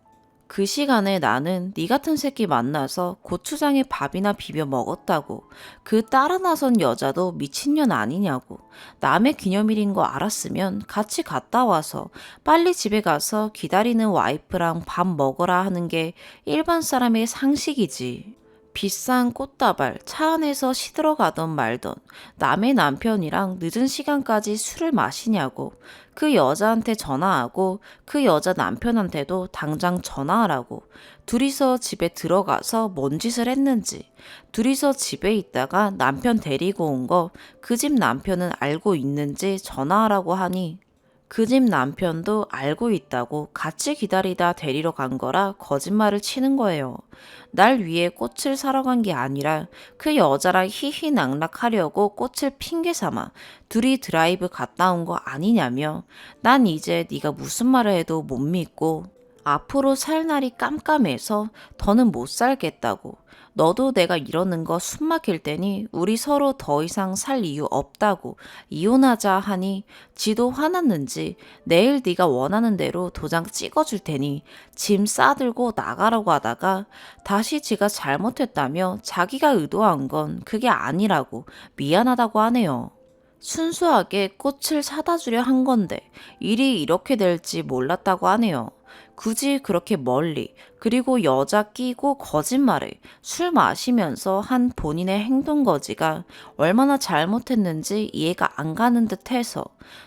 그 시간에 나는 네 같은 새끼 만나서 고추장에 밥이나 비벼 먹었다고. 그 따라 나선 여자도 미친년 아니냐고. 남의 기념일인 거 알았으면 같이 갔다 와서 빨리 집에 가서 기다리는 와이프랑 밥 먹으라 하는 게 일반 사람의 상식이지. 비싼 꽃다발 차 안에서 시들어 가던 말던 남의 남편이랑 늦은 시간까지 술을 마시냐고. 그 여자한테 전화하고 그 여자 남편한테도 당장 전화하라고. 둘이서 집에 들어가서 뭔 짓을 했는지, 둘이서 집에 있다가 남편 데리고 온 거 그 집 남편은 알고 있는지 전화하라고 하니 그 집 남편도 알고 있다고 같이 기다리다 데리러 간 거라 거짓말을 치는 거예요. 날 위해 꽃을 사러 간 게 아니라 그 여자랑 희희낙낙하려고 꽃을 핑계 삼아 둘이 드라이브 갔다 온 거 아니냐며. 난 이제 네가 무슨 말을 해도 못 믿고 앞으로 살 날이 깜깜해서 더는 못 살겠다고. 너도 내가 이러는 거 숨 막힐 테니 우리 서로 더 이상 살 이유 없다고 이혼하자 하니 지도 화났는지 내일 네가 원하는 대로 도장 찍어줄 테니 짐 싸들고 나가라고 하다가 다시 지가 잘못했다며 자기가 의도한 건 그게 아니라고 미안하다고 하네요. 순수하게 꽃을 사다 주려 한 건데 일이 이렇게 될지 몰랐다고 하네요. 굳이 그렇게 멀리, 그리고 여자 끼고 거짓말을 술 마시면서 한 본인의 행동 거지가 얼마나 잘못했는지 이해가 안 가는 듯 해서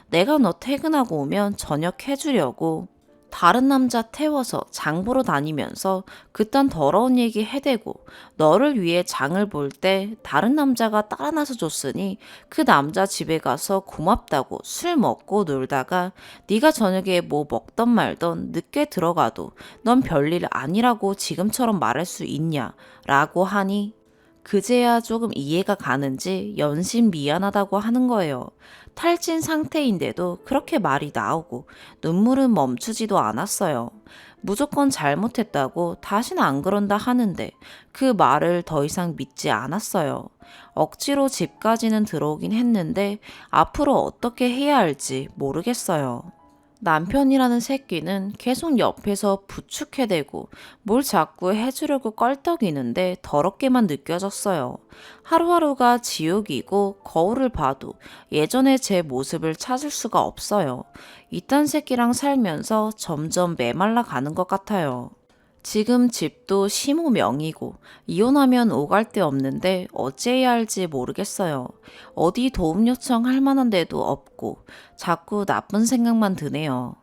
내가 너 퇴근하고 오면 저녁 해주려고 다른 남자 태워서 장 보러 다니면서 그딴 더러운 얘기 해대고 너를 위해 장을 볼 때 다른 남자가 따라 나서 줬으니 그 남자 집에 가서 고맙다고 술 먹고 놀다가 네가 저녁에 뭐 먹던 말던 늦게 들어가도 넌 별일 아니라고 지금처럼 말할 수 있냐 라고 하니 그제야 조금 이해가 가는지 연신 미안하다고 하는 거예요. 탈진 상태인데도 그렇게 말이 나오고 눈물은 멈추지도 않았어요. 무조건 잘못했다고 다신 안 그런다 하는데 그 말을 더 이상 믿지 않았어요. 억지로 집까지는 들어오긴 했는데 앞으로 어떻게 해야 할지 모르겠어요. 남편이라는 새끼는 계속 옆에서 부축해대고 뭘 자꾸 해주려고 껄떡이는데 더럽게만 느껴졌어요. 하루하루가 지옥이고 거울을 봐도 예전의 제 모습을 찾을 수가 없어요. 이딴 새끼랑 살면서 점점 메말라 가는 것 같아요. 지금 집도 시모명이고 이혼하면 오갈 데 없는데 어찌해야 할지 모르겠어요. 어디 도움 요청할 만한 데도 없고 자꾸 나쁜 생각만 드네요.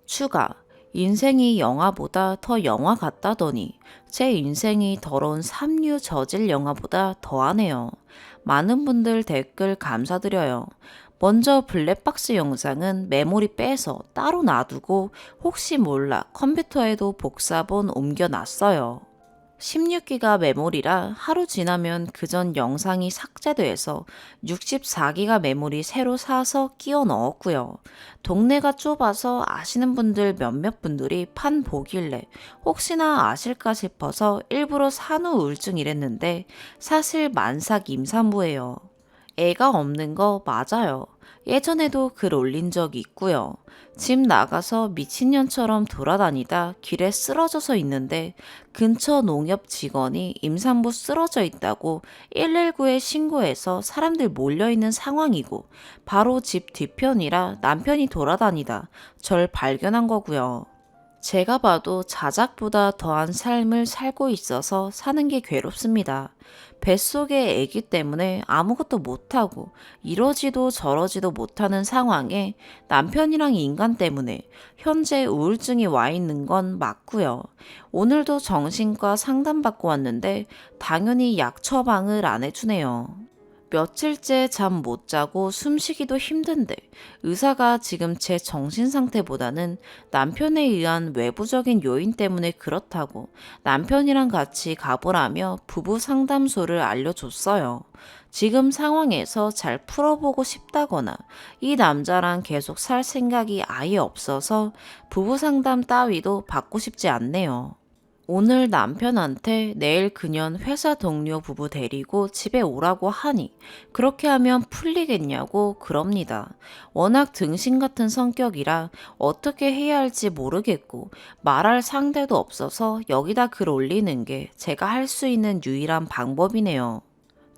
추가. 인생이 영화보다 더 영화 같다더니 제 인생이 더러운 삼류 저질 영화보다 더하네요. 많은 분들 댓글 감사드려요. 먼저 블랙박스 영상은 메모리 빼서 따로 놔두고 혹시 몰라 컴퓨터에도 복사본 옮겨놨어요. 16기가 메모리라 하루 지나면 그전 영상이 삭제돼서 64기가 메모리 새로 사서 끼워 넣었고요. 동네가 좁아서 아시는 분들 몇몇 분들이 판 보길래 혹시나 아실까 싶어서 일부러 산후 우울증이랬는데 사실 만삭 임산부예요. 애가 없는 거 맞아요. 예전에도 글 올린 적이 있고요. 집 나가서 미친년처럼 돌아다니다 길에 쓰러져서 있는데 근처 농협 직원이 임산부 쓰러져 있다고 119에 신고해서 사람들 몰려있는 상황이고 바로 집 뒤편이라 남편이 돌아다니다 절 발견한 거고요. 제가 봐도 자작보다 더한 삶을 살고 있어서 사는 게 괴롭습니다. 뱃속의 아기 때문에 아무것도 못하고 이러지도 저러지도 못하는 상황에 남편이랑 인간 때문에 현재 우울증이 와 있는 건 맞고요. 오늘도 정신과 상담받고 왔는데 당연히 약 처방을 안 해주네요. 며칠째 잠 못 자고 숨쉬기도 힘든데 의사가 지금 제 정신 상태보다는 남편에 의한 외부적인 요인 때문에 그렇다고 남편이랑 같이 가보라며 부부 상담소를 알려줬어요. 지금 상황에서 잘 풀어보고 싶다거나 이 남자랑 계속 살 생각이 아예 없어서 부부 상담 따위도 받고 싶지 않네요. 오늘 남편한테 내일 그년 회사 동료 부부 데리고 집에 오라고 하니 그렇게 하면 풀리겠냐고 그럽니다. 워낙 등신 같은 성격이라 어떻게 해야 할지 모르겠고 말할 상대도 없어서 여기다 글 올리는 게 제가 할 수 있는 유일한 방법이네요.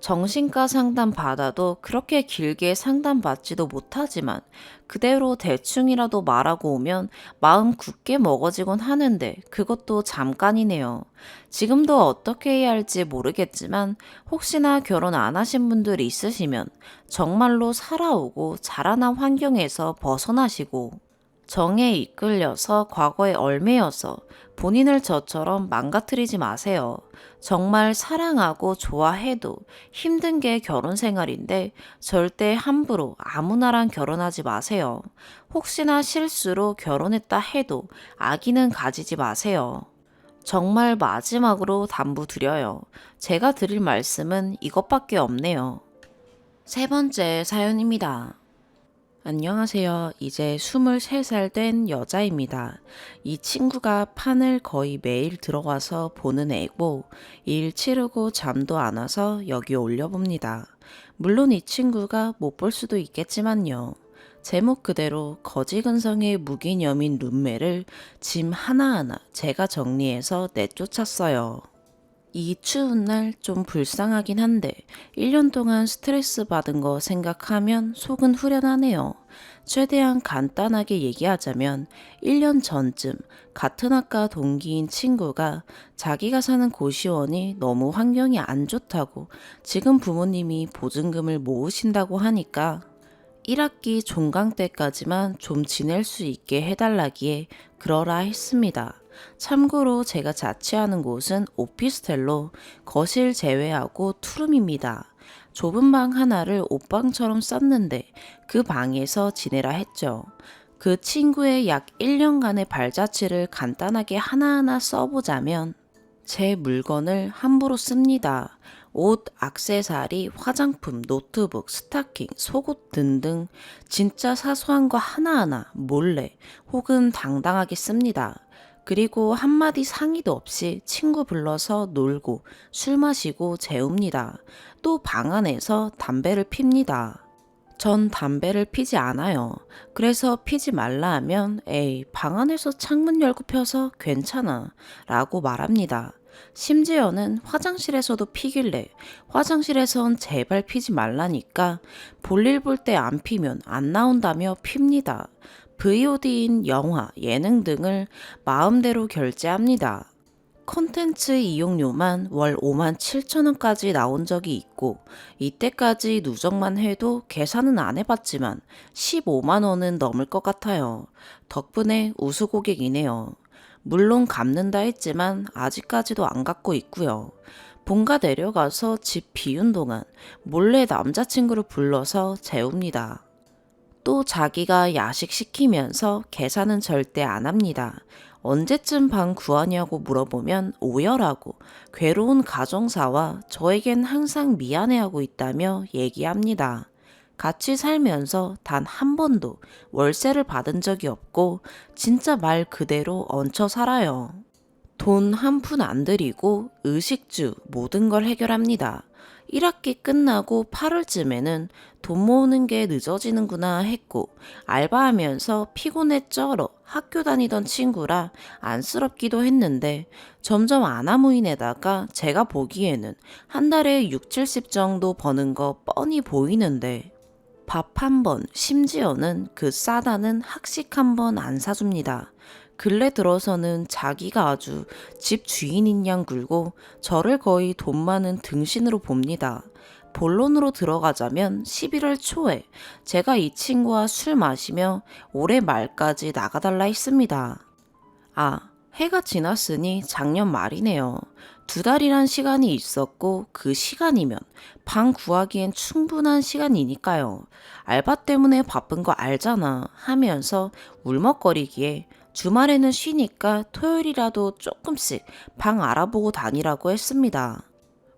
정신과 상담 받아도 그렇게 길게 상담받지도 못하지만 그대로 대충이라도 말하고 오면 마음 굳게 먹어지곤 하는데 그것도 잠깐이네요. 지금도 어떻게 해야 할지 모르겠지만 혹시나 결혼 안 하신 분들 있으시면 정말로 살아오고 자라난 환경에서 벗어나시고 정에 이끌려서 과거에 얽매여서 본인을 저처럼 망가뜨리지 마세요. 정말 사랑하고 좋아해도 힘든 게 결혼 생활인데 절대 함부로 아무나랑 결혼하지 마세요. 혹시나 실수로 결혼했다 해도 아기는 가지지 마세요. 정말 마지막으로 당부드려요. 제가 드릴 말씀은 이것밖에 없네요. 세 번째 사연입니다. 안녕하세요. 이제 23살 된 여자입니다. 이 친구가 판을 거의 매일 들어가서 보는 애고 일 치르고 잠도 안 와서 여기 올려봅니다. 물론 이 친구가 못 볼 수도 있겠지만요. 제목 그대로 거지근성의 무기념인 룸메를 짐 하나하나 제가 정리해서 내쫓았어요. 이 추운 날 좀 불쌍하긴 한데 1년 동안 스트레스 받은 거 생각하면 속은 후련하네요. 최대한 간단하게 얘기하자면 1년 전쯤 같은 학과 동기인 친구가 자기가 사는 고시원이 너무 환경이 안 좋다고 지금 부모님이 보증금을 모으신다고 하니까 1학기 종강 때까지만 좀 지낼 수 있게 해달라기에 그러라 했습니다. 참고로 제가 자취하는 곳은 오피스텔로 거실 제외하고 투룸입니다. 좁은 방 하나를 옷방처럼 썼는데 그 방에서 지내라 했죠. 그 친구의 약 1년간의 발자취를 간단하게 하나하나 써보자면 제 물건을 함부로 씁니다. 옷, 액세서리, 화장품, 노트북, 스타킹, 속옷 등등 진짜 사소한 거 하나하나 몰래 혹은 당당하게 씁니다. 그리고 한마디 상의도 없이 친구 불러서 놀고 술 마시고 재웁니다. 또 방 안에서 담배를 핍니다. 전 담배를 피지 않아요. 그래서 피지 말라 하면 에이 방 안에서 창문 열고 펴서 괜찮아 라고 말합니다. 심지어는 화장실에서도 피길래 화장실에선 제발 피지 말라니까 볼일 볼 때 안 피면 안 나온다며 핍니다. VOD인 영화, 예능 등을 마음대로 결제합니다. 콘텐츠 이용료만 월 5만 7천 원까지 나온 적이 있고 이때까지 누적만 해도 계산은 안 해봤지만 15만 원은 넘을 것 같아요. 덕분에 우수 고객이네요. 물론 갚는다 했지만 아직까지도 안 갚고 있고요. 본가 내려가서 집 비운 동안 몰래 남자친구를 불러서 재웁니다. 또 자기가 야식 시키면서 계산은 절대 안 합니다. 언제쯤 방 구하냐고 물어보면 오열하고 괴로운 가정사와 저에겐 항상 미안해하고 있다며 얘기합니다. 같이 살면서 단 한 번도 월세를 받은 적이 없고 진짜 말 그대로 얹혀 살아요. 돈 한 푼 안 들이고 의식주 모든 걸 해결합니다. 1학기 끝나고 8월쯤에는 돈 모으는 게 늦어지는구나 했고 알바하면서 피곤해 쩔어 학교 다니던 친구라 안쓰럽기도 했는데 점점 아나무인에다가 제가 보기에는 한 달에 6, 70 정도 버는 거 뻔히 보이는데 밥 한 번, 심지어는 그 싸다는 학식 한 번 안 사줍니다. 근래 들어서는 자기가 아주 집 주인인 양 굴고 저를 거의 돈 많은 등신으로 봅니다. 본론으로 들어가자면 11월 초에 제가 이 친구와 술 마시며 올해 말까지 나가달라 했습니다. 아, 해가 지났으니 작년 말이네요. 2달이란 시간이 있었고 그 시간이면 방 구하기엔 충분한 시간이니까요. 알바 때문에 바쁜 거 알잖아 하면서 울먹거리기에 주말에는 쉬니까 토요일이라도 조금씩 방 알아보고 다니라고 했습니다.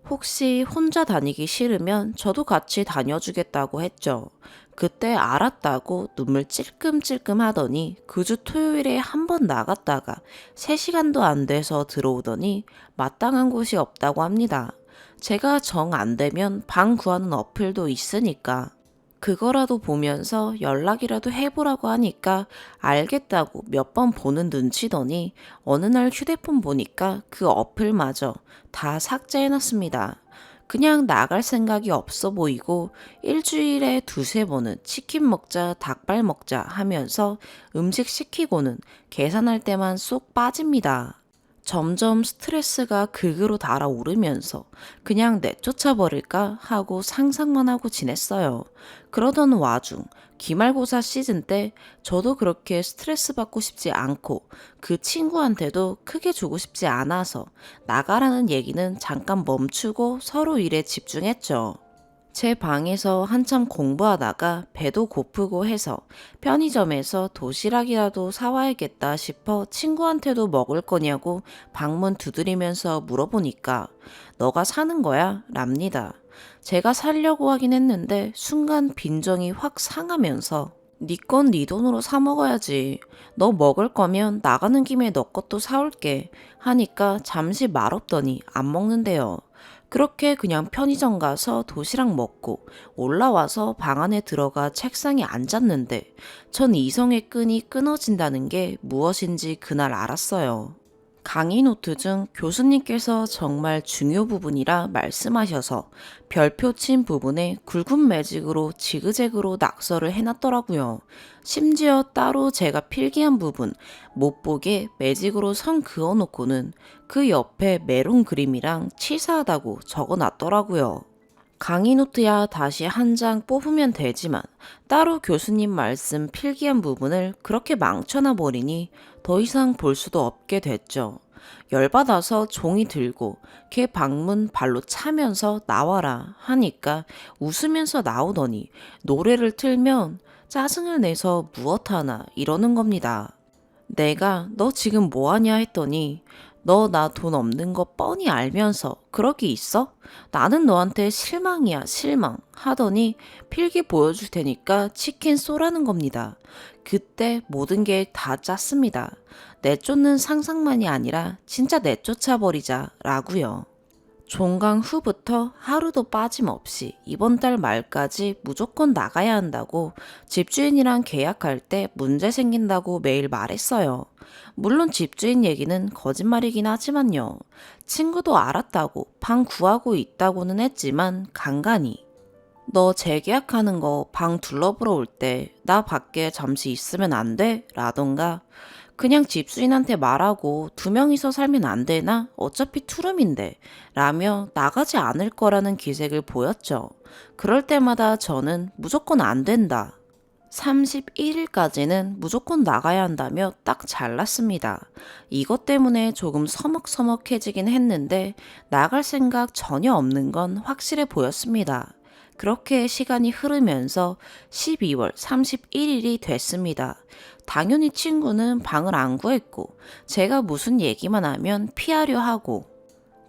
혹시 혼자 다니기 싫으면 저도 같이 다녀주겠다고 했죠. 그때 알았다고 눈물 찔끔찔끔 하더니 그 주 토요일에 한 번 나갔다가 3시간도 안 돼서 들어오더니 마땅한 곳이 없다고 합니다. 제가 정 안 되면 방 구하는 어플도 있으니까 그거라도 보면서 연락이라도 해보라고 하니까 알겠다고 몇 번 보는 눈치더니 어느 날 휴대폰 보니까 그 어플마저 다 삭제해놨습니다. 그냥 나갈 생각이 없어 보이고 일주일에 2~3번은 치킨 먹자, 닭발 먹자 하면서 음식 시키고는 계산할 때만 쏙 빠집니다. 점점 스트레스가 극으로 달아오르면서 그냥 내쫓아 버릴까 하고 상상만 하고 지냈어요. 그러던 와중 기말고사 시즌 때 저도 그렇게 스트레스 받고 싶지 않고 그 친구한테도 크게 주고 싶지 않아서 나가라는 얘기는 잠깐 멈추고 서로 일에 집중했죠. 제 방에서 한참 공부하다가 배도 고프고 해서 편의점에서 도시락이라도 사와야겠다 싶어 친구한테도 먹을 거냐고 방문 두드리면서 물어보니까 너가 사는 거야? 랍니다. 제가 사려고 하긴 했는데 순간 빈정이 확 상하면서 네 건 네 돈으로 사 먹어야지. 너 먹을 거면 나가는 김에 너 것도 사올게 하니까 잠시 말없더니 안 먹는데요. 그렇게 그냥 편의점 가서 도시락 먹고 올라와서 방 안에 들어가 책상에 앉았는데 전 이성의 끈이 끊어진다는 게 무엇인지 그날 알았어요. 강의 노트 중 교수님께서 정말 중요 부분이라 말씀하셔서 별표 친 부분에 굵은 매직으로 지그재그로 낙서를 해놨더라고요. 심지어 따로 제가 필기한 부분 못 보게 매직으로 선 그어놓고는 그 옆에 메론 그림이랑 치사하다고 적어놨더라고요. 강의 노트야 다시 한 장 뽑으면 되지만 따로 교수님 말씀 필기한 부분을 그렇게 망쳐놔 버리니 더 이상 볼 수도 없게 됐죠. 열받아서 종이 들고 걔 방문 발로 차면서 나와라 하니까 웃으면서 나오더니 노래를 틀면 짜증을 내서 무엇하나 이러는 겁니다. 내가 너 지금 뭐하냐 했더니 너 나 돈 없는 거 뻔히 알면서 그러기 있어? 나는 너한테 실망이야 실망 하더니 필기 보여줄 테니까 치킨 쏘라는 겁니다. 그때 모든 게 다 짰습니다. 내쫓는 상상만이 아니라 진짜 내쫓아 버리자 라고요. 종강 후부터 하루도 빠짐없이 이번 달 말까지 무조건 나가야 한다고 집주인이랑 계약할 때 문제 생긴다고 매일 말했어요. 물론 집주인 얘기는 거짓말이긴 하지만요. 친구도 알았다고 방 구하고 있다고는 했지만 간간히 너 재계약하는 거 방 둘러보러 올 때 나 밖에 잠시 있으면 안 돼? 라던가 그냥 집주인한테 말하고 2명이서 살면 안 되나? 어차피 투룸인데 라며 나가지 않을 거라는 기색을 보였죠. 그럴 때마다 저는 무조건 안 된다. 31일까지는 무조건 나가야 한다며 딱 잘랐습니다. 이것 때문에 조금 서먹서먹해지긴 했는데 나갈 생각 전혀 없는 건 확실해 보였습니다. 그렇게 시간이 흐르면서 12월 31일이 됐습니다. 당연히 친구는 방을 안 구했고 제가 무슨 얘기만 하면 피하려 하고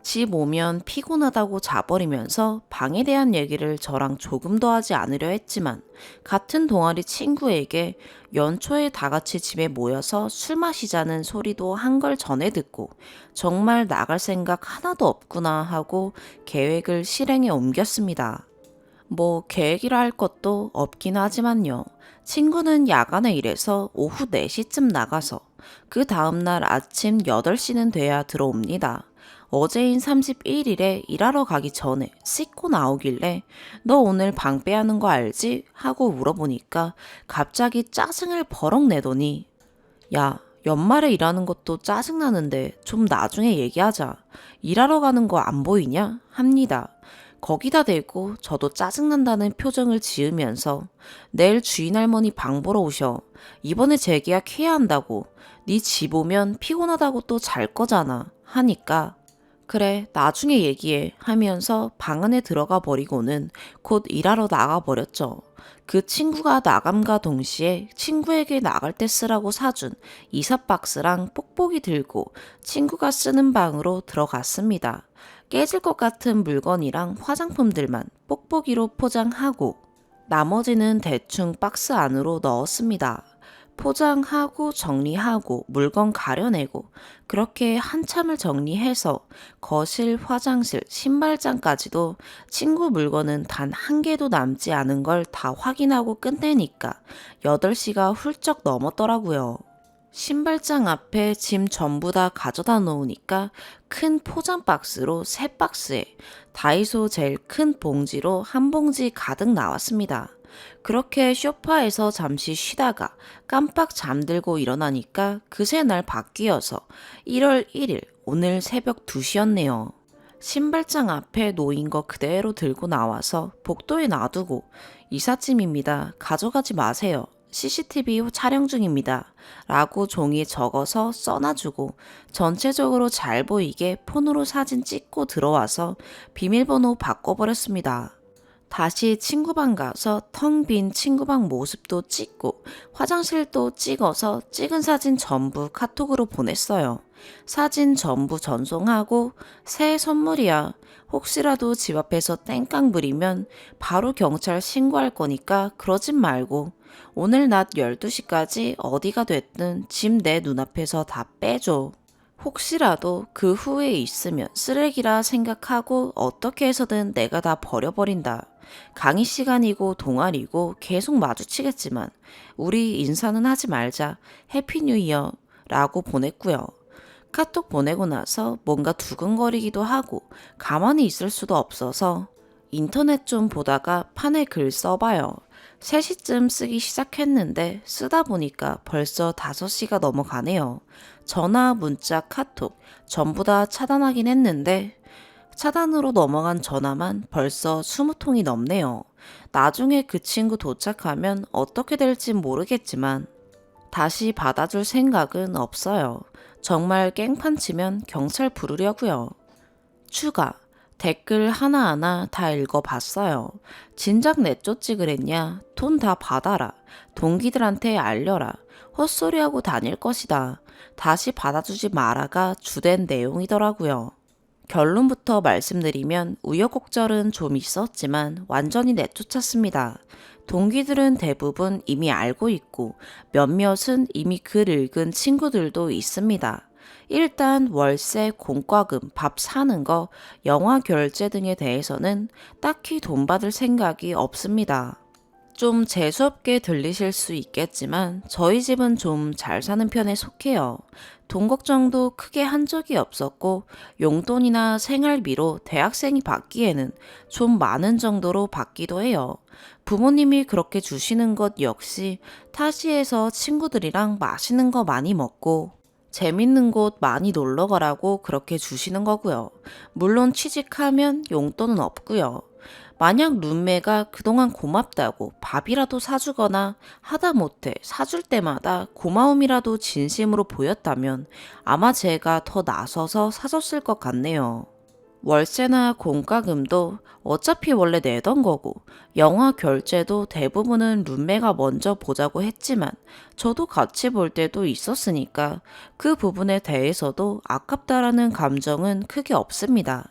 집 오면 피곤하다고 자버리면서 방에 대한 얘기를 저랑 조금도 하지 않으려 했지만 같은 동아리 친구에게 연초에 다 같이 집에 모여서 술 마시자는 소리도 한 걸 전해 듣고 정말 나갈 생각 하나도 없구나 하고 계획을 실행에 옮겼습니다. 뭐 계획이라 할 것도 없긴 하지만요. 친구는 야간에 일해서 오후 4시쯤 나가서 그 다음날 아침 8시는 돼야 들어옵니다. 어제인 31일에 일하러 가기 전에 씻고 나오길래 너 오늘 방 빼하는 거 알지? 하고 물어보니까 갑자기 짜증을 버럭 내더니 야, 연말에 일하는 것도 짜증나는데 좀 나중에 얘기하자. 일하러 가는 거 안 보이냐? 합니다. 거기다 대고 저도 짜증난다는 표정을 지으면서 내일 주인할머니 방 보러 오셔. 이번에 재계약 해야 한다고. 네 집 오면 피곤하다고 또 잘 거잖아. 하니까 그래, 나중에 얘기해 하면서 방 안에 들어가 버리고는 곧 일하러 나가 버렸죠. 그 친구가 나감과 동시에 친구에게 나갈 때 쓰라고 사준 이사 박스랑 뽁뽁이 들고 친구가 쓰는 방으로 들어갔습니다. 깨질 것 같은 물건이랑 화장품들만 뽁뽁이로 포장하고 나머지는 대충 박스 안으로 넣었습니다. 포장하고 정리하고 물건 가려내고 그렇게 한참을 정리해서 거실, 화장실, 신발장까지도 친구 물건은 단 한 개도 남지 않은 걸 다 확인하고 끝내니까 8시가 훌쩍 넘었더라고요. 신발장 앞에 짐 전부 다 가져다 놓으니까 큰 포장 박스로 3박스에 다이소 제일 큰 봉지로 한 봉지 가득 나왔습니다. 그렇게 소파에서 잠시 쉬다가 깜빡 잠들고 일어나니까 그새 날 바뀌어서 1월 1일 오늘 새벽 2시였네요. 신발장 앞에 놓인 거 그대로 들고 나와서 복도에 놔두고 이삿짐입니다. 가져가지 마세요. CCTV 촬영 중입니다. 라고 종이에 적어서 써놔주고 전체적으로 잘 보이게 폰으로 사진 찍고 들어와서 비밀번호 바꿔버렸습니다. 다시 친구방 가서 텅 빈 친구방 모습도 찍고 화장실도 찍어서 찍은 사진 전부 카톡으로 보냈어요. 사진 전부 전송하고 새 선물이야. 혹시라도 집 앞에서 땡깡 부리면 바로 경찰 신고할 거니까 그러진 말고 오늘 낮 12시까지 어디가 됐든 집 내 눈앞에서 다 빼줘. 혹시라도 그 후에 있으면 쓰레기라 생각하고 어떻게 해서든 내가 다 버려버린다. 강의 시간이고 동아리고 계속 마주치겠지만 우리 인사는 하지 말자. 해피 뉴 이어 라고 보냈고요. 카톡 보내고 나서 뭔가 두근거리기도 하고 가만히 있을 수도 없어서 인터넷 좀 보다가 판에 글 써봐요. 3시쯤 쓰기 시작했는데 쓰다 보니까 벌써 5시가 넘어가네요. 전화, 문자, 카톡 전부 다 차단하긴 했는데 차단으로 넘어간 전화만 벌써 20통이 넘네요. 나중에 그 친구 도착하면 어떻게 될진 모르겠지만 다시 받아줄 생각은 없어요. 정말 깽판 치면 경찰 부르려고요. 추가. 댓글 하나하나 다 읽어봤어요. 진작 내쫓지 그랬냐? 돈 다 받아라. 동기들한테 알려라. 헛소리하고 다닐 것이다. 다시 받아주지 마라가 주된 내용이더라고요. 결론부터 말씀드리면 우여곡절은 좀 있었지만 완전히 내쫓았습니다. 동기들은 대부분 이미 알고 있고 몇몇은 이미 글 읽은 친구들도 있습니다. 일단 월세, 공과금, 밥 사는 거, 영화 결제 등에 대해서는 딱히 돈 받을 생각이 없습니다. 좀 재수없게 들리실 수 있겠지만 저희 집은 좀 잘 사는 편에 속해요. 돈 걱정도 크게 한 적이 없었고 용돈이나 생활비로 대학생이 받기에는 좀 많은 정도로 받기도 해요. 부모님이 그렇게 주시는 것 역시 타지에서 친구들이랑 맛있는 거 많이 먹고 재밌는 곳 많이 놀러 가라고 그렇게 주시는 거고요. 물론 취직하면 용돈은 없고요. 만약 룸메가 그동안 고맙다고 밥이라도 사주거나 하다못해 사줄 때마다 고마움이라도 진심으로 보였다면 아마 제가 더 나서서 사줬을 것 같네요. 월세나 공과금도 어차피 원래 내던 거고, 영화 결제도 대부분은 룸메가 먼저 보자고 했지만, 저도 같이 볼 때도 있었으니까 그 부분에 대해서도 아깝다라는 감정은 크게 없습니다.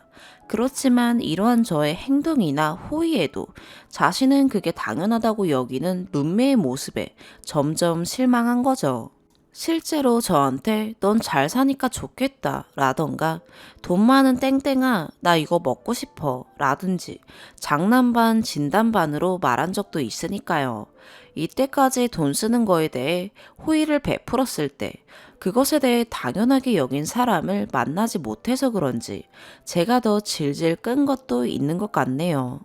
그렇지만 이러한 저의 행동이나 호의에도 자신은 그게 당연하다고 여기는 룸메의 모습에 점점 실망한 거죠. 실제로 저한테 넌 잘 사니까 좋겠다 라던가 돈 많은 땡땡아 나 이거 먹고 싶어 라든지 장난 반 진담 반으로 말한 적도 있으니까요. 이때까지 돈 쓰는 거에 대해 호의를 베풀었을 때 그것에 대해 당연하게 여긴 사람을 만나지 못해서 그런지 제가 더 질질 끈 것도 있는 것 같네요.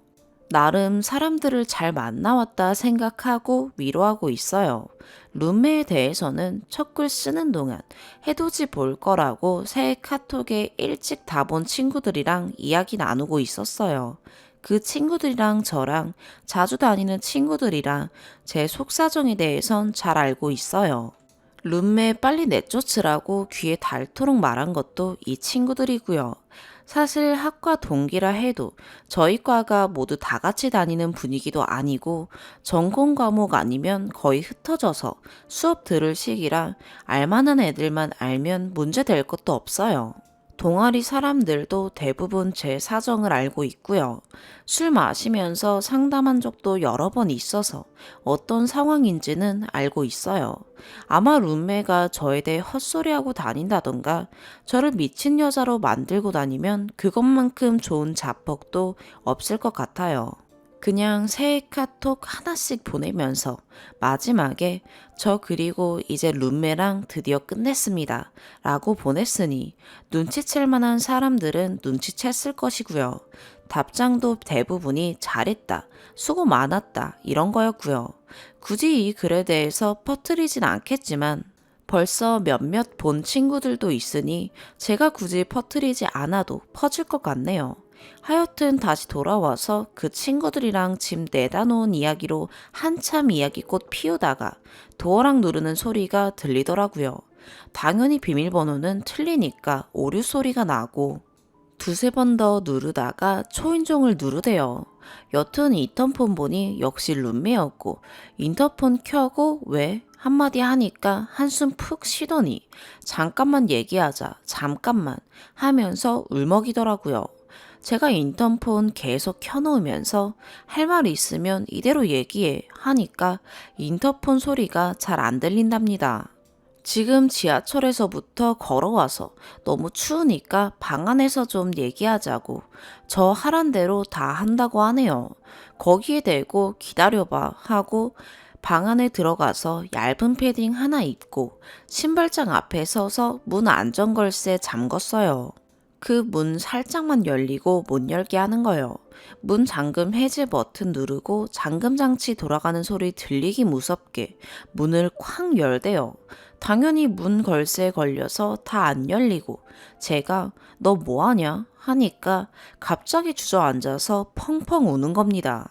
나름 사람들을 잘 만나왔다 생각하고 위로하고 있어요. 룸메에 대해서는 첫 글 쓰는 동안 해돋이 볼 거라고 새 카톡에 일찍 다 본 친구들이랑 이야기 나누고 있었어요. 그 친구들이랑 저랑 자주 다니는 친구들이랑 제 속사정에 대해선 잘 알고 있어요. 룸메 빨리 내쫓으라고 귀에 닳도록 말한 것도 이 친구들이고요. 사실 학과 동기라 해도 저희 과가 모두 다 같이 다니는 분위기도 아니고 전공 과목 아니면 거의 흩어져서 수업 들을 시기라 알만한 애들만 알면 문제 될 것도 없어요. 동아리 사람들도 대부분 제 사정을 알고 있고요. 술 마시면서 상담한 적도 여러 번 있어서 어떤 상황인지는 알고 있어요. 아마 룸메가 저에 대해 헛소리하고 다닌다던가 저를 미친 여자로 만들고 다니면 그것만큼 좋은 자뻑도 없을 것 같아요. 그냥 새해 카톡 하나씩 보내면서 마지막에 저 그리고 이제 룸메랑 드디어 끝냈습니다. 라고 보냈으니 눈치챌 만한 사람들은 눈치챘을 것이고요. 답장도 대부분이 잘했다, 수고 많았다 이런 거였고요. 굳이 이 글에 대해서 퍼뜨리진 않겠지만 벌써 몇몇 본 친구들도 있으니 제가 굳이 퍼뜨리지 않아도 퍼질 것 같네요. 하여튼 다시 돌아와서 그 친구들이랑 짐 내다 놓은 이야기로 한참 이야기꽃 피우다가 도어락 누르는 소리가 들리더라고요. 당연히 비밀번호는 틀리니까 오류 소리가 나고 두세 번 더 누르다가 초인종을 누르대요. 여튼 인터폰 보니 역시 룸메였고 인터폰 켜고 왜? 한마디 하니까 한숨 푹 쉬더니 잠깐만 얘기하자 잠깐만 하면서 울먹이더라고요. 제가 인터폰 계속 켜놓으면서 할 말 있으면 이대로 얘기해 하니까 인터폰 소리가 잘 안 들린답니다. 지금 지하철에서부터 걸어와서 너무 추우니까 방 안에서 좀 얘기하자고 저 하란 대로 다 한다고 하네요. 거기에 대고 기다려봐 하고 방 안에 들어가서 얇은 패딩 하나 입고 신발장 앞에 서서 문 안전걸쇠 잠궜어요. 그 문 살짝만 열리고 못 열게 하는 거예요. 문 잠금 해제 버튼 누르고 잠금 장치 돌아가는 소리 들리기 무섭게 문을 쾅 열대요. 당연히 문 걸쇠에 걸려서 다 안 열리고 제가 너 뭐하냐 하니까 갑자기 주저앉아서 펑펑 우는 겁니다.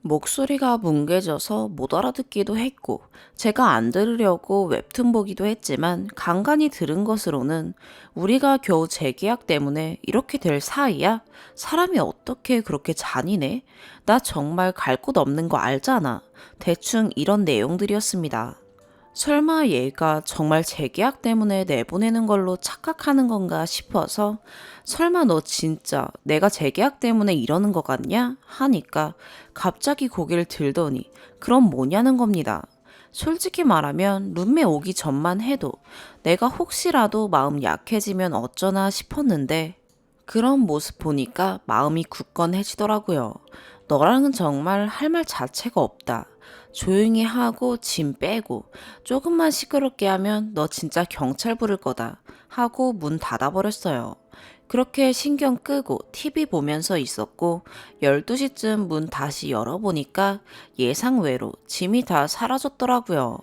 목소리가 뭉개져서 못 알아듣기도 했고 제가 안 들으려고 웹툰 보기도 했지만 간간히 들은 것으로는 우리가 겨우 재계약 때문에 이렇게 될 사이야? 사람이 어떻게 그렇게 잔인해? 나 정말 갈 곳 없는 거 알잖아. 대충 이런 내용들이었습니다. 설마 얘가 정말 재계약 때문에 내보내는 걸로 착각하는 건가 싶어서 설마 너 진짜 내가 재계약 때문에 이러는 것 같냐? 하니까 갑자기 고개를 들더니 그럼 뭐냐는 겁니다. 솔직히 말하면 룸메 오기 전만 해도 내가 혹시라도 마음 약해지면 어쩌나 싶었는데 그런 모습 보니까 마음이 굳건해지더라고요. 너랑은 정말 할 말 자체가 없다. 조용히 하고 짐 빼고 조금만 시끄럽게 하면 너 진짜 경찰 부를 거다 하고 문 닫아버렸어요. 그렇게 신경 끄고 TV 보면서 있었고 12시쯤 문 다시 열어보니까 예상외로 짐이 다 사라졌더라고요.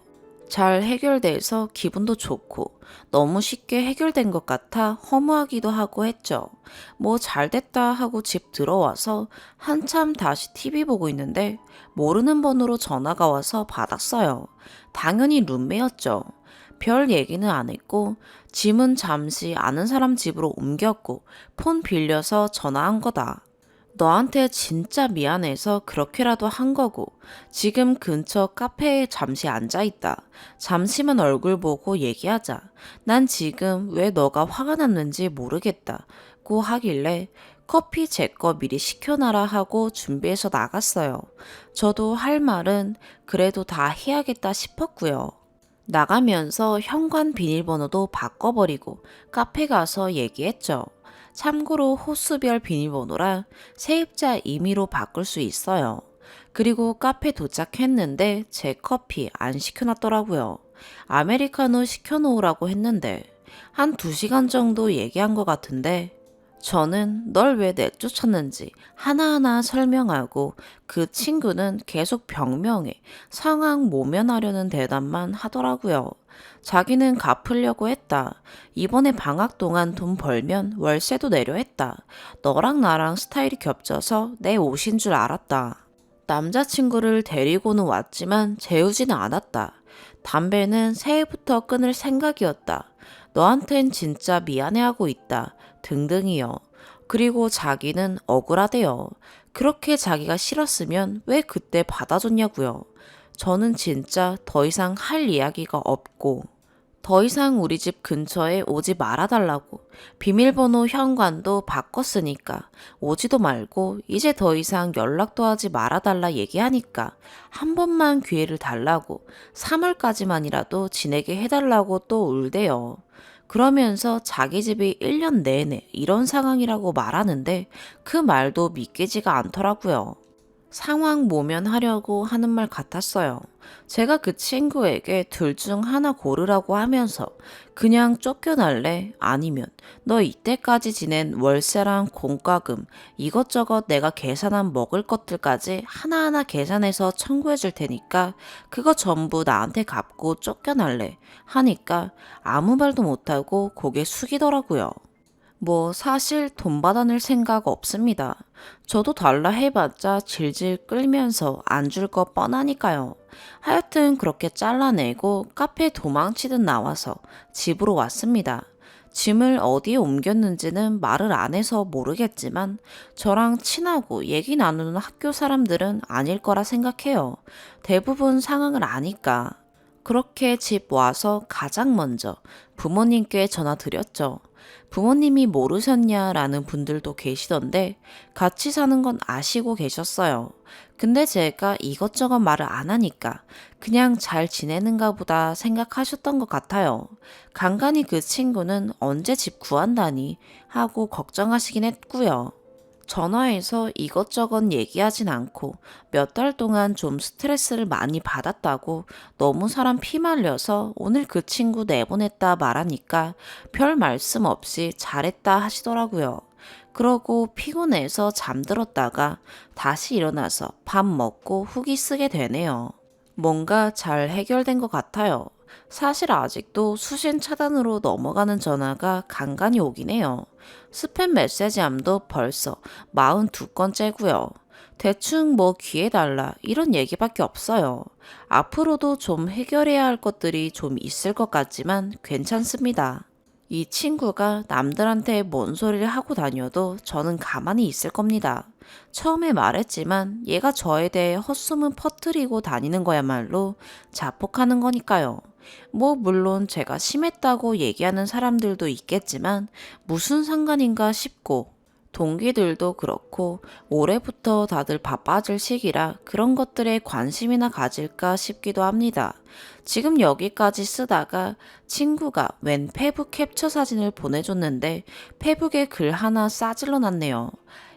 잘 해결돼서 기분도 좋고 너무 쉽게 해결된 것 같아 허무하기도 하고 했죠. 뭐 잘됐다 하고 집 들어와서 한참 다시 TV 보고 있는데 모르는 번호로 전화가 와서 받았어요. 당연히 룸메였죠. 별 얘기는 안 했고 짐은 잠시 아는 사람 집으로 옮겼고 폰 빌려서 전화한 거다. 너한테 진짜 미안해서 그렇게라도 한 거고 지금 근처 카페에 잠시 앉아 있다. 잠시만 얼굴 보고 얘기하자. 난 지금 왜 너가 화가 났는지 모르겠다고 하길래 커피 제 거 미리 시켜놔라 하고 준비해서 나갔어요. 저도 할 말은 그래도 다 해야겠다 싶었고요. 나가면서 현관 비밀번호도 바꿔버리고 카페 가서 얘기했죠. 참고로 호수별 비밀번호라 세입자 임의로 바꿀 수 있어요. 그리고 카페 도착했는데 제 커피 안 시켜놨더라고요. 아메리카노 시켜놓으라고 했는데 한 2시간 정도 얘기한 것 같은데 저는 널 왜 내쫓았는지 하나하나 설명하고 그 친구는 계속 병명해 상황 모면하려는 대답만 하더라고요. 자기는 갚으려고 했다. 이번에 방학 동안 돈 벌면 월세도 내려 했다. 너랑 나랑 스타일이 겹쳐서 내 옷인 줄 알았다. 남자친구를 데리고는 왔지만 재우지는 않았다. 담배는 새해부터 끊을 생각이었다. 너한텐 진짜 미안해하고 있다. 등등이요. 그리고 자기는 억울하대요. 그렇게 자기가 싫었으면 왜 그때 받아줬냐고요. 저는 진짜 더 이상 할 이야기가 없고 더 이상 우리 집 근처에 오지 말아달라고 비밀번호 현관도 바꿨으니까 오지도 말고 이제 더 이상 연락도 하지 말아달라 얘기하니까 한 번만 기회를 달라고 3월까지만이라도 지내게 해달라고 또 울대요. 그러면서 자기 집이 1년 내내 이런 상황이라고 말하는데 그 말도 믿기지가 않더라고요. 상황 모면하려고 하는 말 같았어요. 제가 그 친구에게 둘 중 하나 고르라고 하면서 그냥 쫓겨날래? 아니면 너 이때까지 지낸 월세랑 공과금 이것저것 내가 계산한 먹을 것들까지 하나하나 계산해서 청구해 줄 테니까 그거 전부 나한테 갚고 쫓겨날래? 하니까 아무 말도 못하고 고개 숙이더라고요. 뭐 사실 돈 받아낼 생각 없습니다. 저도 달라 해봤자 질질 끌면서 안 줄 거 뻔하니까요. 하여튼 그렇게 잘라내고 카페 도망치듯 나와서 집으로 왔습니다. 짐을 어디에 옮겼는지는 말을 안 해서 모르겠지만 저랑 친하고 얘기 나누는 학교 사람들은 아닐 거라 생각해요. 대부분 상황을 아니까. 그렇게 집 와서 가장 먼저 부모님께 전화 드렸죠. 부모님이 모르셨냐라는 분들도 계시던데 같이 사는 건 아시고 계셨어요. 근데 제가 이것저것 말을 안 하니까 그냥 잘 지내는가 보다 생각하셨던 것 같아요. 간간히 그 친구는 언제 집 구한다니 하고 걱정하시긴 했고요. 전화해서 이것저것 얘기하진 않고 몇 달 동안 좀 스트레스를 많이 받았다고 너무 사람 피말려서 오늘 그 친구 내보냈다 말하니까 별 말씀 없이 잘했다 하시더라고요. 그러고 피곤해서 잠들었다가 다시 일어나서 밥 먹고 후기 쓰게 되네요. 뭔가 잘 해결된 것 같아요. 사실 아직도 수신 차단으로 넘어가는 전화가 간간히 오긴 해요. 스팸 메시지함도 벌써 42건째고요. 대충 뭐 귀해달라 이런 얘기밖에 없어요. 앞으로도 좀 해결해야 할 것들이 좀 있을 것 같지만 괜찮습니다. 이 친구가 남들한테 뭔 소리를 하고 다녀도 저는 가만히 있을 겁니다. 처음에 말했지만 얘가 저에 대해 헛소문 퍼뜨리고 다니는 거야말로 자폭하는 거니까요. 뭐 물론 제가 심했다고 얘기하는 사람들도 있겠지만 무슨 상관인가 싶고 동기들도 그렇고 올해부터 다들 바빠질 시기라 그런 것들에 관심이나 가질까 싶기도 합니다. 지금 여기까지 쓰다가 친구가 웬 페북 캡처 사진을 보내줬는데 페북에 글 하나 싸질러 놨네요.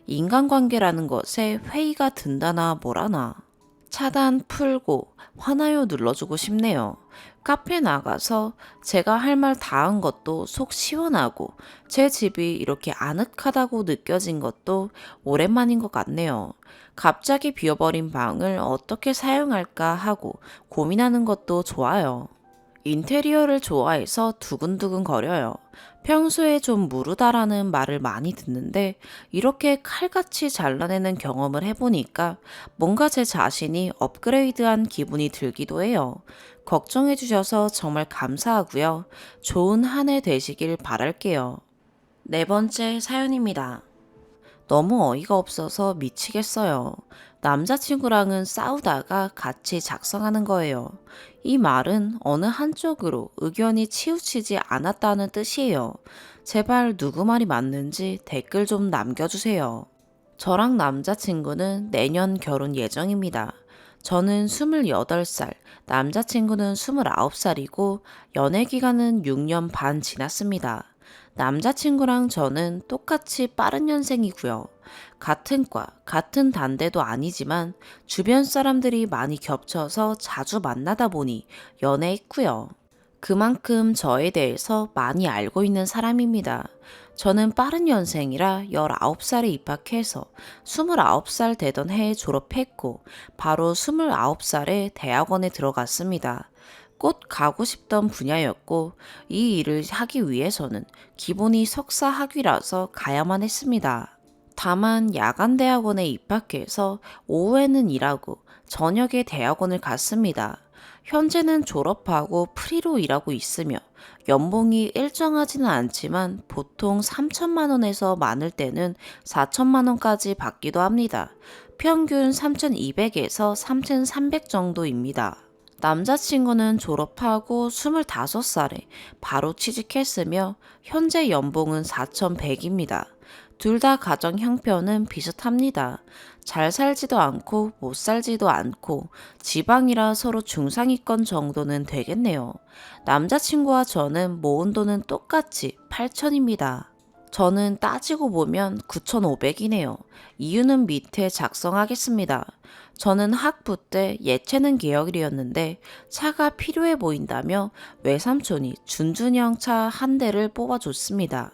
인간관계라는 것에 회의가 든다나 뭐라나. 차단 풀고 화나요 눌러주고 싶네요. 카페 나가서 제가 할 말 다 한 것도 속 시원하고 제 집이 이렇게 아늑하다고 느껴진 것도 오랜만인 것 같네요. 갑자기 비어버린 방을 어떻게 사용할까 하고 고민하는 것도 좋아요. 인테리어를 좋아해서 두근두근 거려요. 평소에 좀 무르다라는 말을 많이 듣는데 이렇게 칼같이 잘라내는 경험을 해보니까 뭔가 제 자신이 업그레이드한 기분이 들기도 해요. 걱정해 주셔서 정말 감사하고요. 좋은 한 해 되시길 바랄게요. 네 번째 사연입니다. 너무 어이가 없어서 미치겠어요. 남자친구랑은 싸우다가 같이 작성하는 거예요. 이 말은 어느 한쪽으로 의견이 치우치지 않았다는 뜻이에요. 제발 누구 말이 맞는지 댓글 좀 남겨주세요. 저랑 남자친구는 내년 결혼 예정입니다. 저는 28살, 남자친구는 29살이고 연애 기간은 6년 반 지났습니다. 남자친구랑 저는 똑같이 빠른 년생이고요. 같은 과, 같은 단대도 아니지만 주변 사람들이 많이 겹쳐서 자주 만나다 보니 연애했고요. 그만큼 저에 대해서 많이 알고 있는 사람입니다. 저는 빠른 년생이라 19살에 입학해서 29살 되던 해에 졸업했고 바로 29살에 대학원에 들어갔습니다. 곧 가고 싶던 분야였고 이 일을 하기 위해서는 기본이 석사 학위라서 가야만 했습니다. 다만 야간 대학원에 입학해서 오후에는 일하고 저녁에 대학원을 갔습니다. 현재는 졸업하고 프리로 일하고 있으며 연봉이 일정하지는 않지만 보통 3천만 원에서 많을 때는 4천만 원까지 받기도 합니다. 평균 3,200에서 3,300 정도입니다. 남자친구는 졸업하고 25살에 바로 취직했으며 현재 연봉은 4,100입니다. 둘 다 가정 형편은 비슷합니다. 잘 살지도 않고 못 살지도 않고 지방이라 서로 중상위권 정도는 되겠네요. 남자친구와 저는 모은 돈은 똑같이 8천입니다. 저는 따지고 보면 9,500이네요. 이유는 밑에 작성하겠습니다. 저는 학부 때 예체능 계열이었는데 차가 필요해 보인다며 외삼촌이 준준형 차 한 대를 뽑아줬습니다.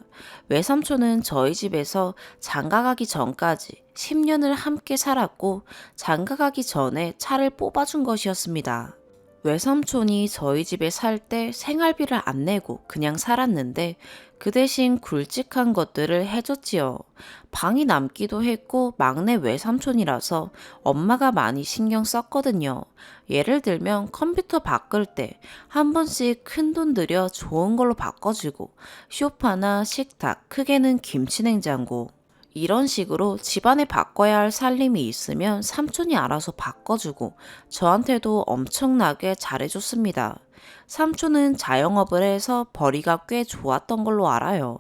외삼촌은 저희 집에서 장가가기 전까지 10년을 함께 살았고 장가가기 전에 차를 뽑아준 것이었습니다. 외삼촌이 저희 집에 살 때 생활비를 안 내고 그냥 살았는데 그 대신 굵직한 것들을 해줬지요. 방이 남기도 했고 막내 외삼촌이라서 엄마가 많이 신경 썼거든요. 예를 들면 컴퓨터 바꿀 때 한 번씩 큰돈 들여 좋은 걸로 바꿔주고 소파나 식탁, 크게는 김치냉장고 이런 식으로 집안에 바꿔야 할 살림이 있으면 삼촌이 알아서 바꿔주고 저한테도 엄청나게 잘해줬습니다. 삼촌은 자영업을 해서 벌이가 꽤 좋았던 걸로 알아요.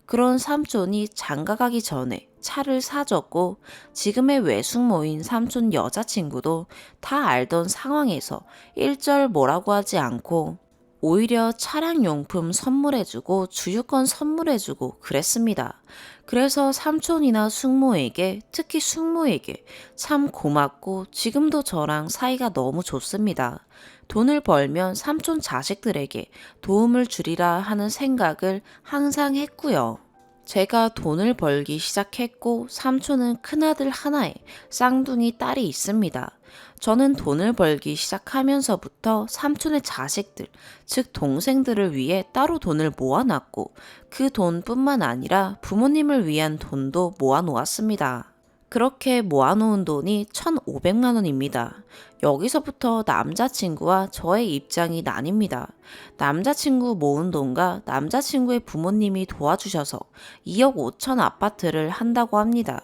그런 삼촌이 장가가기 전에 차를 사줬고 지금의 외숙모인 삼촌 여자친구도 다 알던 상황에서 일절 뭐라고 하지 않고 오히려 차량 용품 선물해주고 주유권 선물해주고 그랬습니다. 그래서 삼촌이나 숙모에게, 특히 숙모에게 참 고맙고 지금도 저랑 사이가 너무 좋습니다. 돈을 벌면 삼촌 자식들에게 도움을 주리라 하는 생각을 항상 했고요. 제가 돈을 벌기 시작했고 삼촌은 큰아들 하나에 쌍둥이 딸이 있습니다. 저는 돈을 벌기 시작하면서부터 삼촌의 자식들, 즉 동생들을 위해 따로 돈을 모아놨고 그 돈뿐만 아니라 부모님을 위한 돈도 모아놓았습니다. 그렇게 모아놓은 돈이 1,500만 원입니다. 여기서부터 남자친구와 저의 입장이 나뉩니다. 남자친구 모은 돈과 남자친구의 부모님이 도와주셔서 2억 5천 아파트를 한다고 합니다.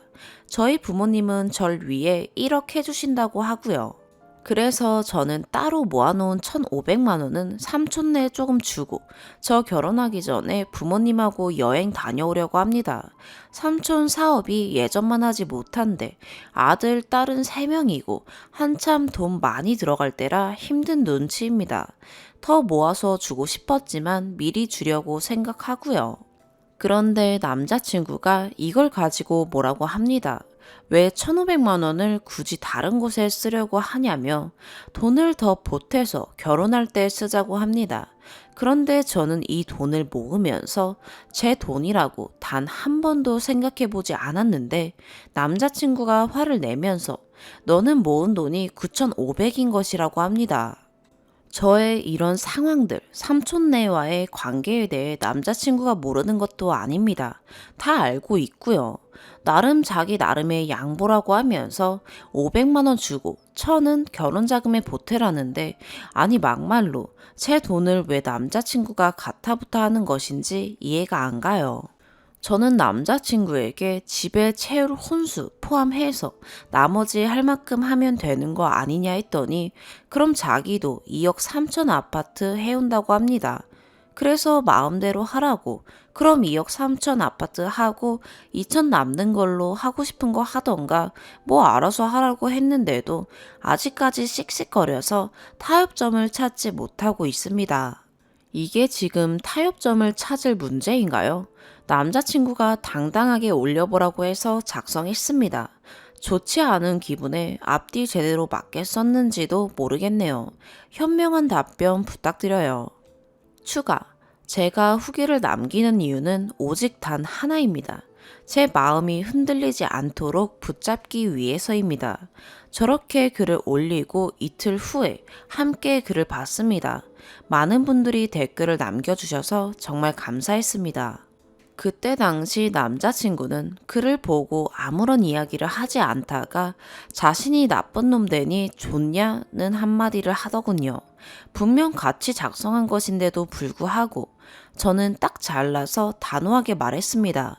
저희 부모님은 절 위해 1억 해주신다고 하고요. 그래서 저는 따로 모아놓은 1,500만 원은 삼촌네 조금 주고 저 결혼하기 전에 부모님하고 여행 다녀오려고 합니다. 삼촌 사업이 예전만 하지 못한데 아들, 딸은 3명이고 한참 돈 많이 들어갈 때라 힘든 눈치입니다. 더 모아서 주고 싶었지만 미리 주려고 생각하고요. 그런데 남자친구가 이걸 가지고 뭐라고 합니다. 왜 1,500만 원을 굳이 다른 곳에 쓰려고 하냐며 돈을 더 보태서 결혼할 때 쓰자고 합니다. 그런데 저는 이 돈을 모으면서 제 돈이라고 단 한 번도 생각해 보지 않았는데 남자친구가 화를 내면서 너는 모은 돈이 9,500인 것이라고 합니다. 저의 이런 상황들, 삼촌네와의 관계에 대해 남자친구가 모르는 것도 아닙니다. 다 알고 있고요. 나름 자기 나름의 양보라고 하면서 500만 원 주고 1000은 결혼 자금에 보태라는데 아니 막말로 제 돈을 왜 남자친구가 가타부타 하는 것인지 이해가 안 가요. 저는 남자친구에게 집에 채울 혼수 포함해서 나머지 할 만큼 하면 되는 거 아니냐 했더니 그럼 자기도 2억 3천 아파트 해온다고 합니다. 그래서 마음대로 하라고 그럼 2억 3천 아파트 하고 2천 남는 걸로 하고 싶은 거 하던가 뭐 알아서 하라고 했는데도 아직까지 씩씩거려서 타협점을 찾지 못하고 있습니다. 이게 지금 타협점을 찾을 문제인가요? 남자친구가 당당하게 올려보라고 해서 작성했습니다. 좋지 않은 기분에 앞뒤 제대로 맞게 썼는지도 모르겠네요. 현명한 답변 부탁드려요. 추가. 제가 후기를 남기는 이유는 오직 단 하나입니다. 제 마음이 흔들리지 않도록 붙잡기 위해서입니다. 저렇게 글을 올리고 이틀 후에 함께 글을 봤습니다. 많은 분들이 댓글을 남겨주셔서 정말 감사했습니다. 그때 당시 남자친구는 글을 보고 아무런 이야기를 하지 않다가 자신이 나쁜 놈 되니 좋냐는 한마디를 하더군요. 분명 같이 작성한 것인데도 불구하고 저는 딱 잘라서 단호하게 말했습니다.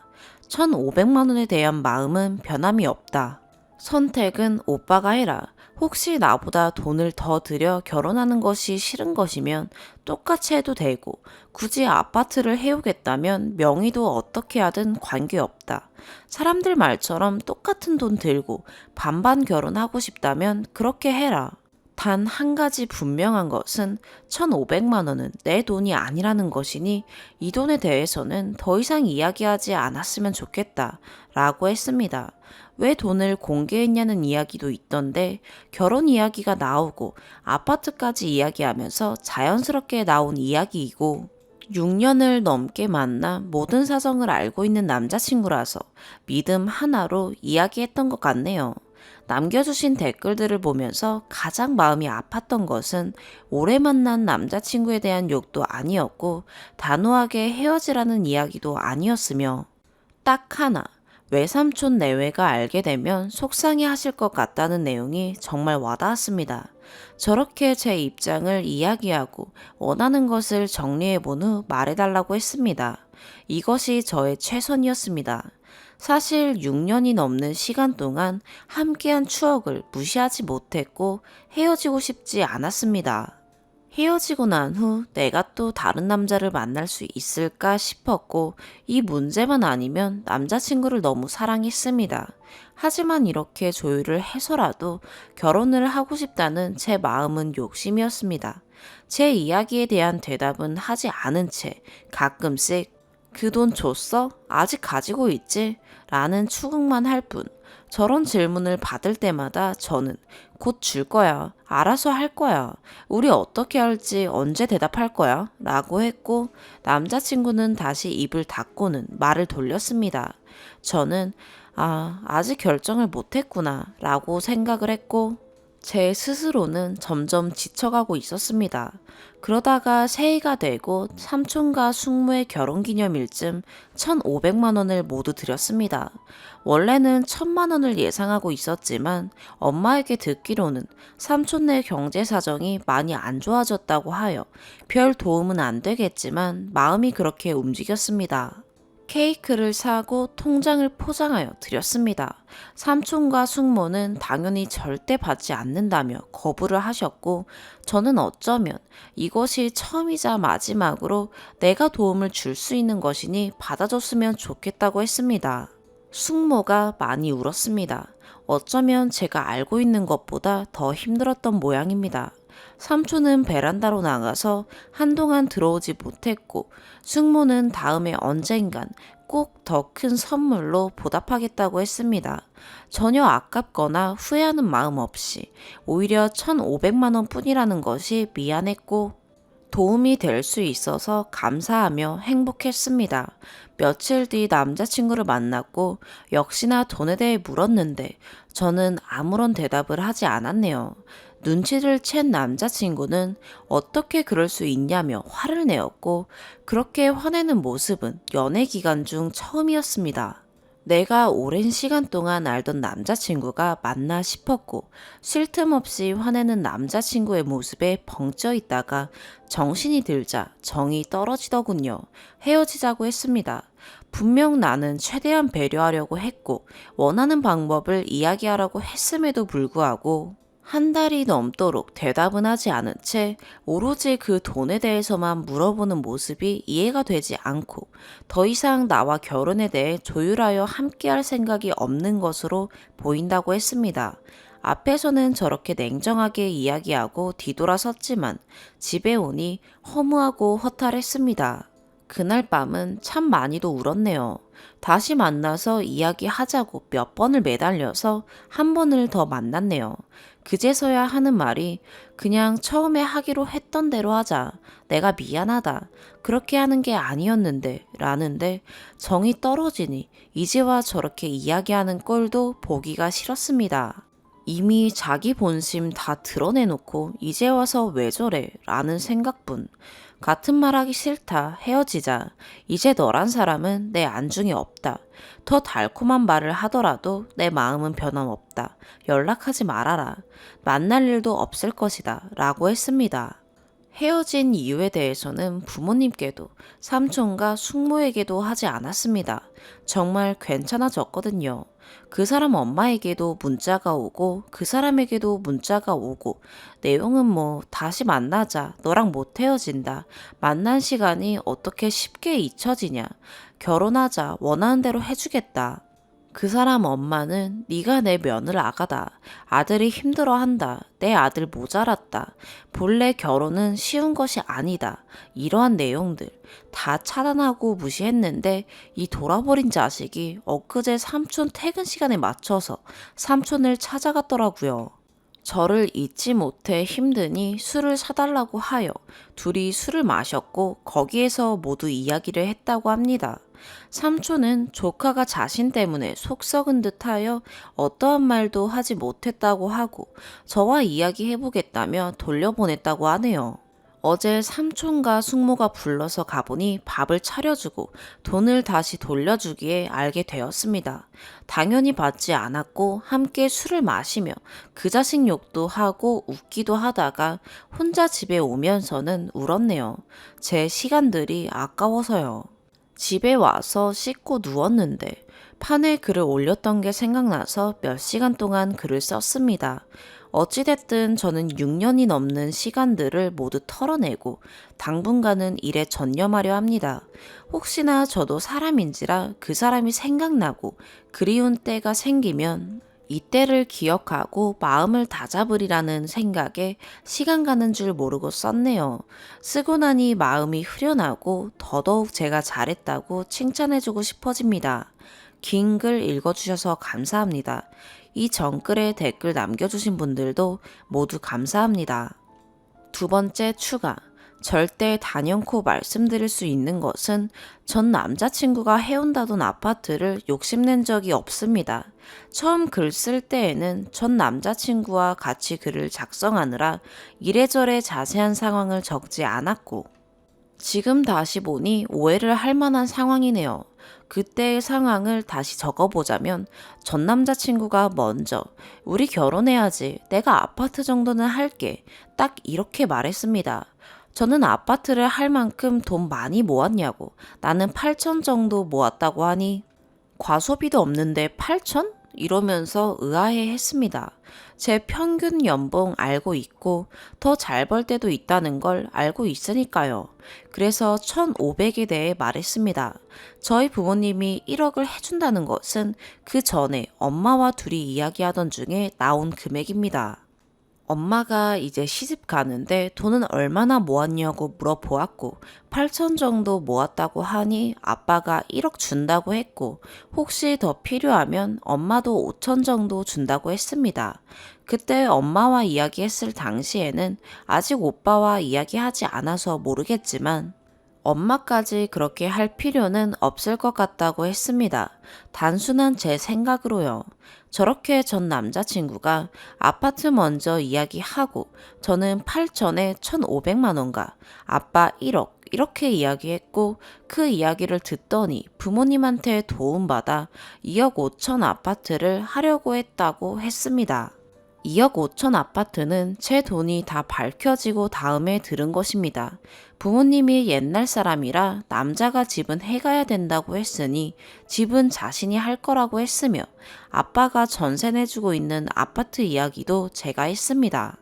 1,500만 원에 대한 마음은 변함이 없다. 선택은 오빠가 해라. 혹시 나보다 돈을 더 들여 결혼하는 것이 싫은 것이면 똑같이 해도 되고 굳이 아파트를 해오겠다면 명의도 어떻게 하든 관계없다. 사람들 말처럼 똑같은 돈 들고 반반 결혼하고 싶다면 그렇게 해라. 단 한 가지 분명한 것은 1,500만 원은 내 돈이 아니라는 것이니 이 돈에 대해서는 더 이상 이야기하지 않았으면 좋겠다 라고 했습니다. 왜 돈을 공개했냐는 이야기도 있던데 결혼 이야기가 나오고 아파트까지 이야기하면서 자연스럽게 나온 이야기이고 6년을 넘게 만나 모든 사정을 알고 있는 남자친구라서 믿음 하나로 이야기했던 것 같네요. 남겨주신 댓글들을 보면서 가장 마음이 아팠던 것은 오래 만난 남자친구에 대한 욕도 아니었고 단호하게 헤어지라는 이야기도 아니었으며 딱 하나 외삼촌 내외가 알게 되면 속상해 하실 것 같다는 내용이 정말 와닿았습니다. 저렇게 제 입장을 이야기하고 원하는 것을 정리해본 후 말해달라고 했습니다. 이것이 저의 최선이었습니다. 사실 6년이 넘는 시간 동안 함께한 추억을 무시하지 못했고 헤어지고 싶지 않았습니다. 헤어지고 난 후 내가 또 다른 남자를 만날 수 있을까 싶었고 이 문제만 아니면 남자친구를 너무 사랑했습니다. 하지만 이렇게 조율을 해서라도 결혼을 하고 싶다는 제 마음은 욕심이었습니다. 제 이야기에 대한 대답은 하지 않은 채 가끔씩 그 돈 줬어? 아직 가지고 있지? 라는 추궁만 할 뿐. 저런 질문을 받을 때마다 저는 곧 줄 거야. 알아서 할 거야. 우리 어떻게 할지 언제 대답할 거야? 라고 했고 남자친구는 다시 입을 닫고는 말을 돌렸습니다. 저는 아직 결정을 못했구나 라고 생각을 했고 제 스스로는 점점 지쳐가고 있었습니다. 그러다가 새해가 되고 삼촌과 숙모의 결혼기념일쯤 1,500만 원을 모두 드렸습니다. 원래는 1,000만 원을 예상하고 있었지만 엄마에게 듣기로는 삼촌네 경제 사정이 많이 안 좋아졌다고 하여 별 도움은 안 되겠지만 마음이 그렇게 움직였습니다. 케이크를 사고 통장을 포장하여 드렸습니다. 삼촌과 숙모는 당연히 절대 받지 않는다며 거부를 하셨고 저는 어쩌면 이것이 처음이자 마지막으로 내가 도움을 줄 수 있는 것이니 받아줬으면 좋겠다고 했습니다. 숙모가 많이 울었습니다. 어쩌면 제가 알고 있는 것보다 더 힘들었던 모양입니다. 삼촌은 베란다로 나가서 한동안 들어오지 못했고 숙모는 다음에 언젠간 꼭 더 큰 선물로 보답하겠다고 했습니다. 전혀 아깝거나 후회하는 마음 없이 오히려 1,500만 원 뿐이라는 것이 미안했고 도움이 될 수 있어서 감사하며 행복했습니다. 며칠 뒤 남자친구를 만났고 역시나 돈에 대해 물었는데 저는 아무런 대답을 하지 않았네요. 눈치를 챈 남자친구는 어떻게 그럴 수 있냐며 화를 내었고 그렇게 화내는 모습은 연애 기간 중 처음이었습니다. 내가 오랜 시간 동안 알던 남자친구가 맞나 싶었고 쉴 틈 없이 화내는 남자친구의 모습에 벙쪄 있다가 정신이 들자 정이 떨어지더군요. 헤어지자고 했습니다. 분명 나는 최대한 배려하려고 했고 원하는 방법을 이야기하라고 했음에도 불구하고 한 달이 넘도록 대답은 하지 않은 채 오로지 그 돈에 대해서만 물어보는 모습이 이해가 되지 않고 더 이상 나와 결혼에 대해 조율하여 함께할 생각이 없는 것으로 보인다고 했습니다. 앞에서는 저렇게 냉정하게 이야기하고 뒤돌아섰지만 집에 오니 허무하고 허탈했습니다. 그날 밤은 참 많이도 울었네요. 다시 만나서 이야기하자고 몇 번을 매달려서 한 번을 더 만났네요. 그제서야 하는 말이 그냥 처음에 하기로 했던 대로 하자. 내가 미안하다. 그렇게 하는 게 아니었는데 라는데 정이 떨어지니 이제와 저렇게 이야기하는 꼴도 보기가 싫었습니다. 이미 자기 본심 다 드러내놓고 이제 와서 왜 저래 라는 생각뿐. 같은 말 하기 싫다. 헤어지자. 이제 너란 사람은 내 안중에 없다. 더 달콤한 말을 하더라도 내 마음은 변함없다. 연락하지 말아라. 만날 일도 없을 것이다. 라고 했습니다. 헤어진 이유에 대해서는 부모님께도 삼촌과 숙모에게도 하지 않았습니다. 정말 괜찮아졌거든요. 그 사람 엄마에게도 문자가 오고 그 사람에게도 문자가 오고 내용은 뭐 다시 만나자, 너랑 못 헤어진다, 만난 시간이 어떻게 쉽게 잊혀지냐, 결혼하자, 원하는 대로 해주겠다. 그 사람 엄마는 네가 내 며느리 아가다. 아들이 힘들어한다. 내 아들 모자랐다. 본래 결혼은 쉬운 것이 아니다. 이러한 내용들 다 차단하고 무시했는데 이 돌아버린 자식이 엊그제 삼촌 퇴근 시간에 맞춰서 삼촌을 찾아갔더라고요. 저를 잊지 못해 힘드니 술을 사달라고 하여 둘이 술을 마셨고 거기에서 모두 이야기를 했다고 합니다. 삼촌은 조카가 자신 때문에 속 썩은 듯하여 어떠한 말도 하지 못했다고 하고 저와 이야기해보겠다며 돌려보냈다고 하네요. 어제 삼촌과 숙모가 불러서 가보니 밥을 차려주고 돈을 다시 돌려주기에 알게 되었습니다. 당연히 받지 않았고 함께 술을 마시며 그 자식 욕도 하고 웃기도 하다가 혼자 집에 오면서는 울었네요. 제 시간들이 아까워서요. 집에 와서 씻고 누웠는데 판에 글을 올렸던 게 생각나서 몇 시간 동안 글을 썼습니다. 어찌됐든 저는 6년이 넘는 시간들을 모두 털어내고 당분간은 일에 전념하려 합니다. 혹시나 저도 사람인지라 그 사람이 생각나고 그리운 때가 생기면 이때를 기억하고 마음을 다잡으리라는 생각에 시간 가는 줄 모르고 썼네요. 쓰고 나니 마음이 후련하고 더더욱 제가 잘했다고 칭찬해주고 싶어집니다. 긴 글 읽어주셔서 감사합니다. 이 정글에 댓글 남겨주신 분들도 모두 감사합니다. 두 번째 추가. 절대 단연코 말씀드릴 수 있는 것은 전 남자친구가 해온다던 아파트를 욕심낸 적이 없습니다. 처음 글 쓸 때에는 전 남자친구와 같이 글을 작성하느라 이래저래 자세한 상황을 적지 않았고 지금 다시 보니 오해를 할 만한 상황이네요. 그때의 상황을 다시 적어보자면 전 남자친구가 먼저 우리 결혼해야지, 내가 아파트 정도는 할게, 딱 이렇게 말했습니다. 저는 아파트를 할 만큼 돈 많이 모았냐고, 나는 8천 정도 모았다고 하니 과소비도 없는데 8천? 이러면서 의아해 했습니다. 제 평균 연봉 알고 있고 더 잘 벌 때도 있다는 걸 알고 있으니까요. 그래서 1,500에 대해 말했습니다. 저희 부모님이 1억을 해준다는 것은 그 전에 엄마와 둘이 이야기하던 중에 나온 금액입니다. 엄마가 이제 시집 가는데 돈은 얼마나 모았냐고 물어보았고 8천 정도 모았다고 하니 아빠가 1억 준다고 했고 혹시 더 필요하면 엄마도 5천 정도 준다고 했습니다. 그때 엄마와 이야기했을 당시에는 아직 오빠와 이야기하지 않아서 모르겠지만 엄마까지 그렇게 할 필요는 없을 것 같다고 했습니다. 단순한 제 생각으로요. 저렇게 전 남자친구가 아파트 먼저 이야기하고 저는 8천에 1,500만 원가, 아빠 1억 이렇게 이야기했고 그 이야기를 듣더니 부모님한테 도움받아 2억 5천 아파트를 하려고 했다고 했습니다. 2억 5천 아파트는 제 돈이 다 밝혀지고 다음에 들은 것입니다. 부모님이 옛날 사람이라 남자가 집은 해가야 된다고 했으니 집은 자신이 할 거라고 했으며 아빠가 전세 내주고 있는 아파트 이야기도 제가 했습니다.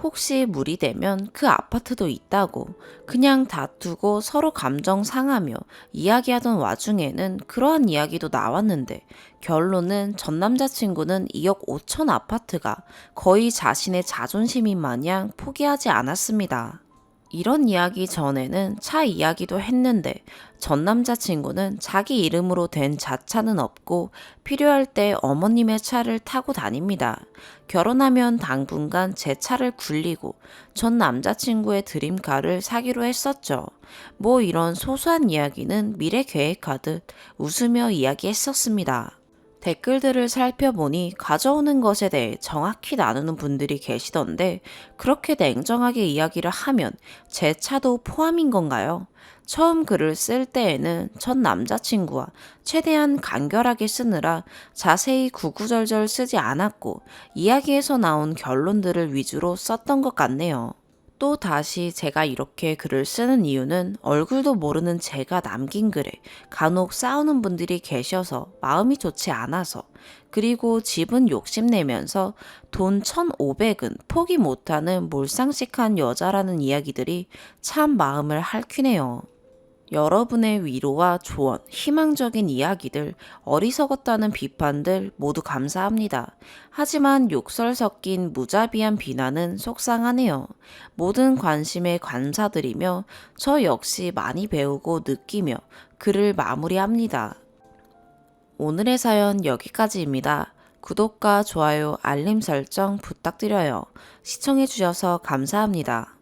혹시 무리되면 그 아파트도 있다고 그냥 다투고 서로 감정 상하며 이야기하던 와중에는 그러한 이야기도 나왔는데 결론은 전 남자친구는 2억 5천 아파트가 거의 자신의 자존심인 마냥 포기하지 않았습니다. 이런 이야기 전에는 차 이야기도 했는데 전 남자친구는 자기 이름으로 된 자차는 없고 필요할 때 어머님의 차를 타고 다닙니다. 결혼하면 당분간 제 차를 굴리고 전 남자친구의 드림카를 사기로 했었죠. 뭐 이런 소소한 이야기는 미래 계획하듯 웃으며 이야기했었습니다. 댓글들을 살펴보니 가져오는 것에 대해 정확히 나누는 분들이 계시던데 그렇게 냉정하게 이야기를 하면 제 차도 포함인 건가요? 처음 글을 쓸 때에는 전 남자친구와 최대한 간결하게 쓰느라 자세히 구구절절 쓰지 않았고 이야기에서 나온 결론들을 위주로 썼던 것 같네요. 또 다시 제가 이렇게 글을 쓰는 이유는 얼굴도 모르는 제가 남긴 글에 간혹 싸우는 분들이 계셔서 마음이 좋지 않아서 그리고 집은 욕심내면서 돈 1,500은 포기 못하는 몰상식한 여자라는 이야기들이 참 마음을 핥히네요. 여러분의 위로와 조언, 희망적인 이야기들, 어리석었다는 비판들 모두 감사합니다. 하지만 욕설 섞인 무자비한 비난은 속상하네요. 모든 관심에 감사드리며 저 역시 많이 배우고 느끼며 글을 마무리합니다. 오늘의 사연 여기까지입니다. 구독과 좋아요, 알림 설정 부탁드려요. 시청해주셔서 감사합니다.